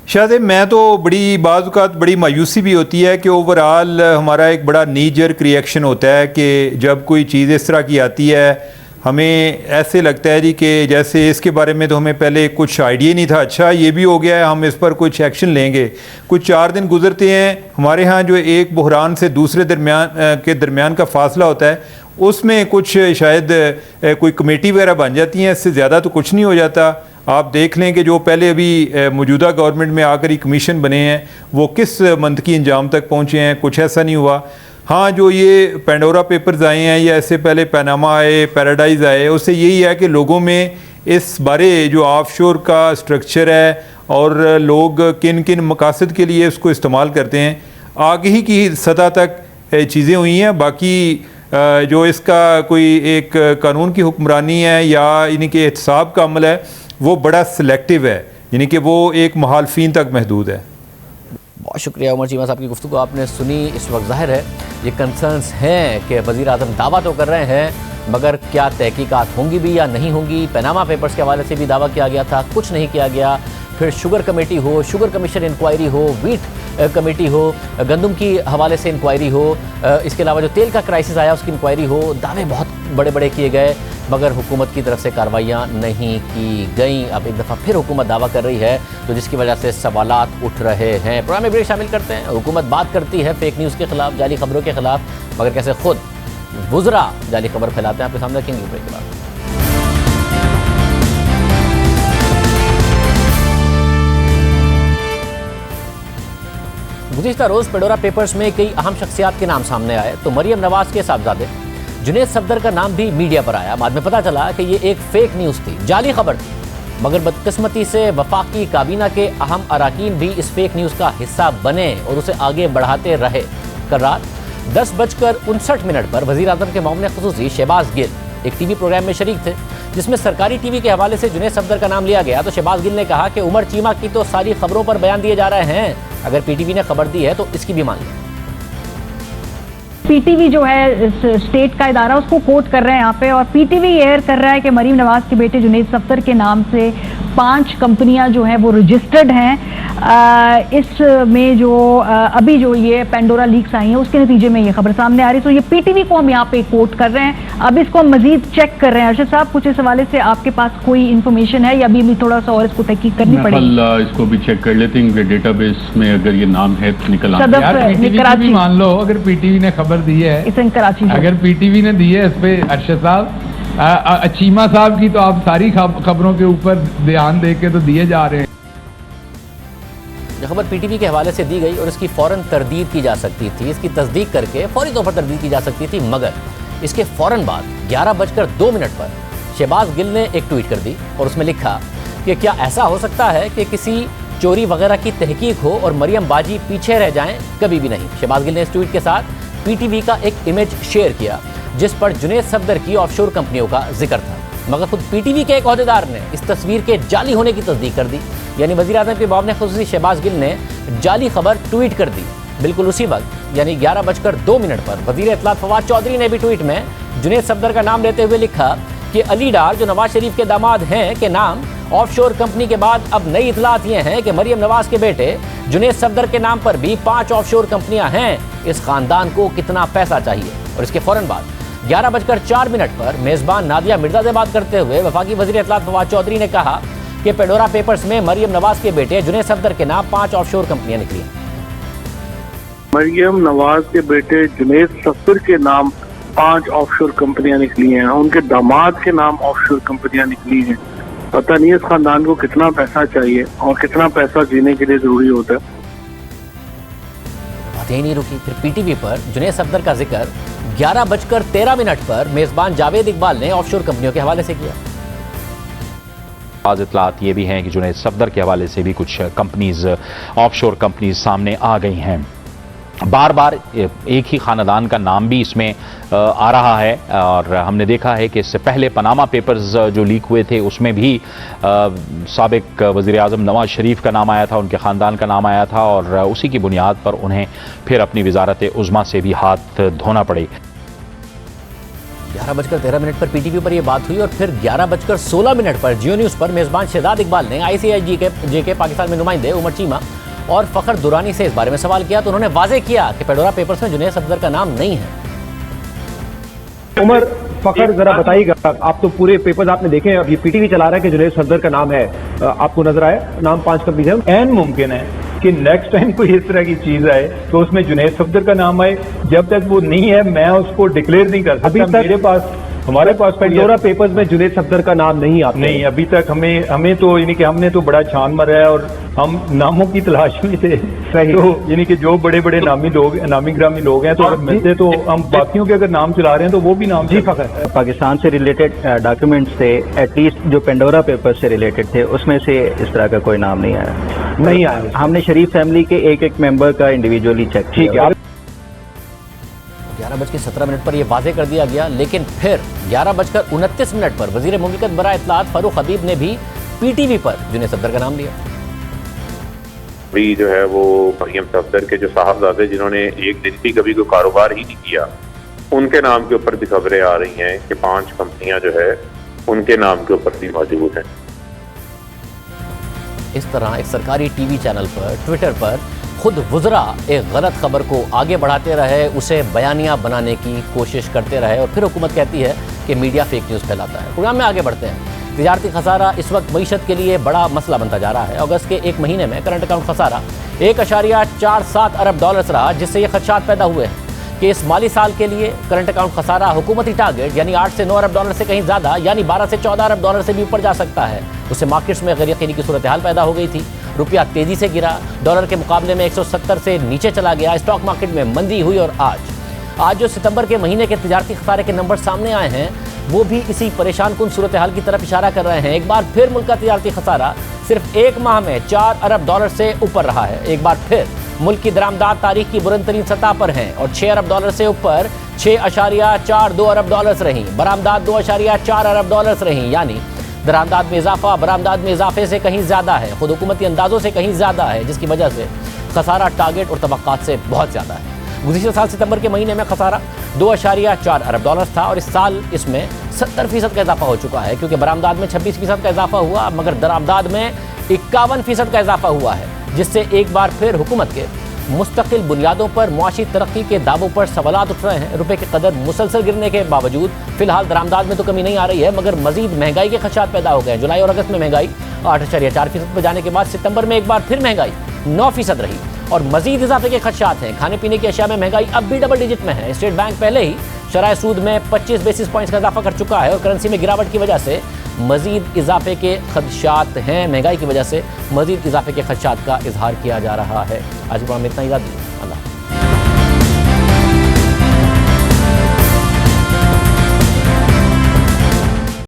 शायद मैं तो बड़ी मायूसी भी होती है कि ओवरऑल हमारा एक बड़ा नी जर्क रिएक्शन होता है कि जब कोई चीज़ इस तरह की आती है हमें ऐसे लगता है जी कि जैसे इसके बारे में तो हमें पहले कुछ आइडिया नहीं था, अच्छा ये भी हो गया है, हम इस पर कुछ एक्शन लेंगे। कुछ 4 दिन गुजरते हैं, हमारे यहाँ जो एक बहरान से दूसरे दरमियान का फासला होता है उसमें कुछ शायद कोई कमेटी वगैरह बन जाती हैं, इससे ज़्यादा तो कुछ नहीं हो जाता। आप देख लें कि जो पहले अभी मौजूदा गवर्नमेंट में आकर ही कमीशन बने हैं वो किस मंतकी अंजाम तक पहुँचे हैं, कुछ ऐसा नहीं हुआ। हाँ, जो ये पेंडोरा पेपर्स आए हैं या इससे पहले पनामा आए, पैराडाइज आए, उससे यही है कि लोगों में इस बारे जो ऑफशोर का स्ट्रक्चर है और लोग किन किन मकासद के लिए उसको इस्तेमाल करते हैं, आगे ही की सतह तक चीज़ें हुई हैं। बाकी जो इसका कोई एक कानून की हुक्मरानी है या इनके एहतसाब का अमल है वो बड़ा सिलेक्टिव है, यानी कि वो एक मुखालफिन तक महदूद है। बहुत शुक्रिया उमर चीमा साहब की गुफ्तगू आपने सुनी। इस वक्त जाहिर है ये कंसर्न्स हैं कि वज़ीर आज़म दावा तो कर रहे हैं मगर क्या तहकीकात होंगी भी या नहीं होंगी। पनामा पेपर्स के हवाले से भी दावा किया गया था, कुछ नहीं किया गया। फिर शुगर कमेटी हो, शुगर कमीशन इंक्वायरी हो, वीट कमेटी हो, गंदम की हवाले से इंक्वायरी हो, इसके अलावा जो तेल का क्राइसिस आया उसकी इंक्वायरी हो। दावे बहुत बड़े बड़े किए गए मगर हुकूमत की तरफ से कार्रवाइयाँ नहीं की गई। अब एक दफ़ा फिर हुकूमत दावा कर रही है तो जिसकी वजह से सवालात उठ रहे हैं। प्रोग्राम में ब्रेक शामिल करते हैं। हुकूमत बात करती है फेक न्यूज़ के खिलाफ, जाली खबरों के खिलाफ, मगर कैसे खुद वुज़रा जाली खबर फैलाते हैं आपके सामने रखेंगे ब्रेक के बाद। गुज़िश्ता रोज़ पेडोरा पेपर्स में कई अहम शख्सियात के नाम सामने आए तो मरियम नवाज के साहबजादे जुनैद सफदर का नाम भी मीडिया पर आया। बाद में पता चला कि ये एक फेक न्यूज़ थी, जाली खबर थी, मगर बदकिस्मती से वफाकी काबीना के अहम अराकीन भी इस फेक न्यूज़ का हिस्सा बने और उसे आगे बढ़ाते रहे। कल रात 10:59 पर वज़ीर आज़म के मामले खुसूसी शहबाज गिल एक TV प्रोग्राम में शरीक थे जिसमें सरकारी TV के हवाले से जुनैद सफदर का नाम लिया गया तो शहबाज गिल ने कहा कि उमर चीमा की तो सारी खबरों पर बयान दिए जा रहे हैं, अगर PTV ने खबर दी है तो इसकी भी मान लें। PTV जो है स्टेट का इदारा उसको कोट कर रहे हैं यहाँ पे, और PTV एयर कर रहा है कि मरीम नवाज के बेटे जुनैद सफदर के नाम से 5 कंपनियां जो हैं वो रजिस्टर्ड हैं। इसमें जो अभी जो ये पेंडोरा लीक्स आई हैं उसके नतीजे में ये खबर सामने आ रही है। तो ये PTV को हम यहाँ पे कोट कर रहे हैं। अब इसको हम मजीद चेक कर रहे हैं। अर्शद साहब, कुछ इस हवाले से आपके पास कोई इन्फॉर्मेशन है या अभी भी थोड़ा सा और इसको तहकीक करनी पड़ेगी? इसको भी चेक कर लेते हैं, डेटाबेस में अगर ये नाम है तो निकल आए। मान लो अगर PTV ने खबर दी है, कराची अगर PTV ने दी है इस पे, अर्शद साहब, चीमा साहब की तो आप सारी खबरों के ऊपर ध्यान दे के तो दिए जा रहे हैं। खबर PTV के हवाले से दी गई और इसकी फ़ौरन तरदीद की जा सकती थी, इसकी तस्दीक करके फौरी तौर पर तरदीद की जा सकती थी, मगर इसके फ़ौरन बाद 11:02 पर शहबाज गिल ने एक ट्वीट कर दी और उसमें लिखा कि क्या ऐसा हो सकता है कि किसी चोरी वगैरह की तहकीक हो और मरियम बाजी पीछे रह जाएं? कभी भी नहीं। शहबाज गिल ने इस ट्वीट के साथ PTV का एक इमेज शेयर किया जिस पर जुनैद सफदर की ऑफशोर कंपनियों का जिक्र था। मगर खुद पीटीवी के एक ओहदेदार ने इस तस्वीर के जाली होने की तस्दीक कर दी। यानी वज़ीर-ए-आज़म के बाब ने खुसूसी शहबाज गिल ने जाली खबर ट्वीट कर दी। बिल्कुल उसी वक्त यानी 11:02 पर वज़ीर इत्तलात फवाद चौधरी ने भी ट्वीट में जुनैद सफदर का नाम लेते हुए लिखा कि अली डार जो नवाज शरीफ के दामाद हैं के नाम ऑफशोर कंपनी के बाद अब नई इतलात ये हैं कि मरियम नवाज के बेटे जुनैद सफदर के नाम पर भी 5 ऑफशोर कंपनियां हैं। इस खानदान को कितना पैसा चाहिए। और इसके फौरन बाद 11:04 पर मेज़बान नादिया मिर्जा से बात करते हुए वफाकी वज़ीर इत्तलात फवाद चौधरी ने कहा कि पेडोरा पेपर्स में मरियम नवाज के बेटे जुनैद सफदर के नाम 5 ऑफशोर कंपनियां निकली। मरियम नवाज के बेटे जुनैद सफदर के नाम 5 ऑफशोर कंपनियां निकली हैं, उनके दामाद के नाम ऑफशोर कंपनियां निकली हैं। पता नहीं इस खानदान को कितना पैसा चाहिए और कितना पैसा जीने के लिए जरूरी होता है। बात यही नहीं रुकी, फिर पीटीवी पर जुनैद सफदर का जिक्र 11:13 पर मेजबान जावेद इकबाल ने ऑफशोर कंपनियों के हवाले से किया। आज इतलात ये भी हैं कि जुनैद सफदर के हवाले से भी कुछ कंपनीज ऑफशोर कंपनीज सामने आ गई हैं। बार बार एक ही खानदान का नाम भी इसमें आ रहा है और हमने देखा है कि इससे पहले पनामा पेपर्स जो लीक हुए थे उसमें भी साबिक वज़ीर आज़म नवाज शरीफ का नाम आया था, उनके ख़ानदान का नाम आया था और उसी की बुनियाद पर उन्हें फिर अपनी वजारत उज़्मा से भी हाथ धोना पड़े। 11:13 पर पीटीवी पर यह बात हुई और फिर 11:16 पर जियो न्यूज़ पर मेज़बान शहजाद इकबाल ने ICIG के पाकिस्तान में नुमाइंदे उमर चीमा और फ़खर दुरानी से इस बारे में सवाल किया तो उन्होंने वाज़े किया कि पेडोरा पेपर्स में जुनैद सफदर का नाम नहीं है। उमर फ़खर जरा बताइएगा, आप तो पूरे पेपर्स आपने देखे, अब ये पीटीवी चला रहा है कि जुनैद सफदर का नाम है, आपको नजर आया नाम 5 कंपनी है? एन मुमकिन है कि नेक्स्ट टाइम कोई इस तरह की चीज आए तो उसमें जुनैद सफदर का नाम आए। जब तक वो नहीं है मैं उसको डिक्लेयर नहीं कर सकता। अभी तक हमारे पास पेडोरा पेपर्स में जुनैद सफदर का नाम नहीं आता। नहीं, अभी तक हमें तो यानी कि हमने तो बड़ा छान मारा है और हम नामों की तलाश में थे। तो यानी कि जो बड़े बड़े नामी ग्रामी लोग हैं तो अगर मिलते तो हम बाकियों के अगर नाम चला रहे हैं तो वो भी नाम। जी फ़खर, पाकिस्तान से रिलेटेड डॉक्यूमेंट्स थे, एटलीस्ट जो पेंडोरा पेपर से रिलेटेड थे उसमें से इस तरह का कोई नाम नहीं आया। हमने शरीफ फैमिली के एक मेंबर का इंडिविजुअली चेक किया। 11:17 पर यह वाज़े कर दिया गया, लेकिन फिर 11:29 पर वज़ीर मुमलिकत बराए इत्तलात फारूक हबीब ने भी पीटीवी पर जुनैद सफदर का नाम लिया। अभी जो है वो मरियम सफदर के जो साहबजादे जिन्होंने एक दिन भी कभी कोई कारोबार ही नहीं किया, उनके नाम के ऊपर भी खबरें आ रही हैं कि 5 कंपनियां जो है उनके नाम के ऊपर भी मौजूद हैं। इस तरह एक सरकारी टीवी चैनल पर ट्विटर पर खुद वुज़रा एक गलत खबर को आगे बढ़ाते रहे, उसे बयानिया बनाने की कोशिश करते रहे और फिर हुकूमत कहती है कि मीडिया फेक न्यूज़ फैलाता है। प्रोग्राम में आगे बढ़ते हैं। तिजारती खसारा इस वक्त मईशत के लिए बड़ा मसला बनता जा रहा है। अगस्त के एक महीने में करंट अकाउंट खसारा 1.47 अरब डॉलर्स रहा, जिससे ये खदशात पैदा हुए हैं कि इस माली साल के लिए करंट अकाउंट खसारा हुकूमती टारगेट यानी 8 से 9 अरब डॉलर से कहीं ज़्यादा यानी 12 से 14 अरब डॉलर से भी ऊपर जा सकता है। उससे मार्केट्स में गैर यकीनी की सूरत हाल पैदा हो गई थी। रुपया तेजी से गिरा, डॉलर के मुकाबले में 170 से नीचे चला गया। स्टॉक मार्केट में मंदी हुई और आज जो सितंबर के महीने के तिजारती खसारे के नंबर सामने आए हैं वो भी इसी परेशान कुन सूरत हाल की तरफ इशारा कर रहे हैं। एक बार फिर मुल्क का तिजारती खसारा सिर्फ एक माह में 4 अरब डॉलर से ऊपर रहा है। एक बार फिर मुल्क की दरामदाद तारीख की बुलंद तरीन सतह पर हैं और 6 अरब डॉलर से ऊपर 6.42 अरब डॉलर्स रहीं। बरामदाद 2.4 अरब डॉलर्स रहीं, यानी दरामदाद में इजाफा बरामदाद में इजाफे से कहीं ज़्यादा है, खुद हुकूमती अंदाज़ों से कहीं ज़्यादा है, जिसकी वजह से खसारा टारगेट और तवक्कात से बहुत ज़्यादा है। गुज़िश्ता साल सितंबर के महीने में खसारा 2.4 अरब डॉलर था और इस साल इसमें 70% का इजाफा हो चुका है, क्योंकि बरामदाद में 26% का इजाफा हुआ मगर दरामदाद में 51% का इजाफा हुआ है, जिससे एक बार फिर हुकूमत के मुस्तकिल बुनियादों पर मुआशी तरक्की के दावों पर सवालात उठ रहे हैं। रुपए की कदर मुसलसल गिरने के बावजूद फिलहाल दरामदाद में तो कमी नहीं आ रही है, मगर मजीद महंगाई के खदशात पैदा हो गए। जुलाई और अगस्त में महंगाई 8.4% पर जाने के बाद सितंबर में एक बार फिर महंगाई 9% रही और मजीद इजाफे के खदशात हैं। खाने पीने की अशिया में महंगाई अब भी डबल डिजिट में है। स्टेट बैंक पहले ही शराय सूद में 25 बेसिस पॉइंट्स का इजाफा कर चुका है और करेंसी में गिरावट की वजह से मजीद इजाफे के खदशात हैं। महंगाई की वजह से मजीद इजाफे के खदशात का इजहार किया जा रहा है। आज प्रोग्राम में इतना ही। अल्लाह।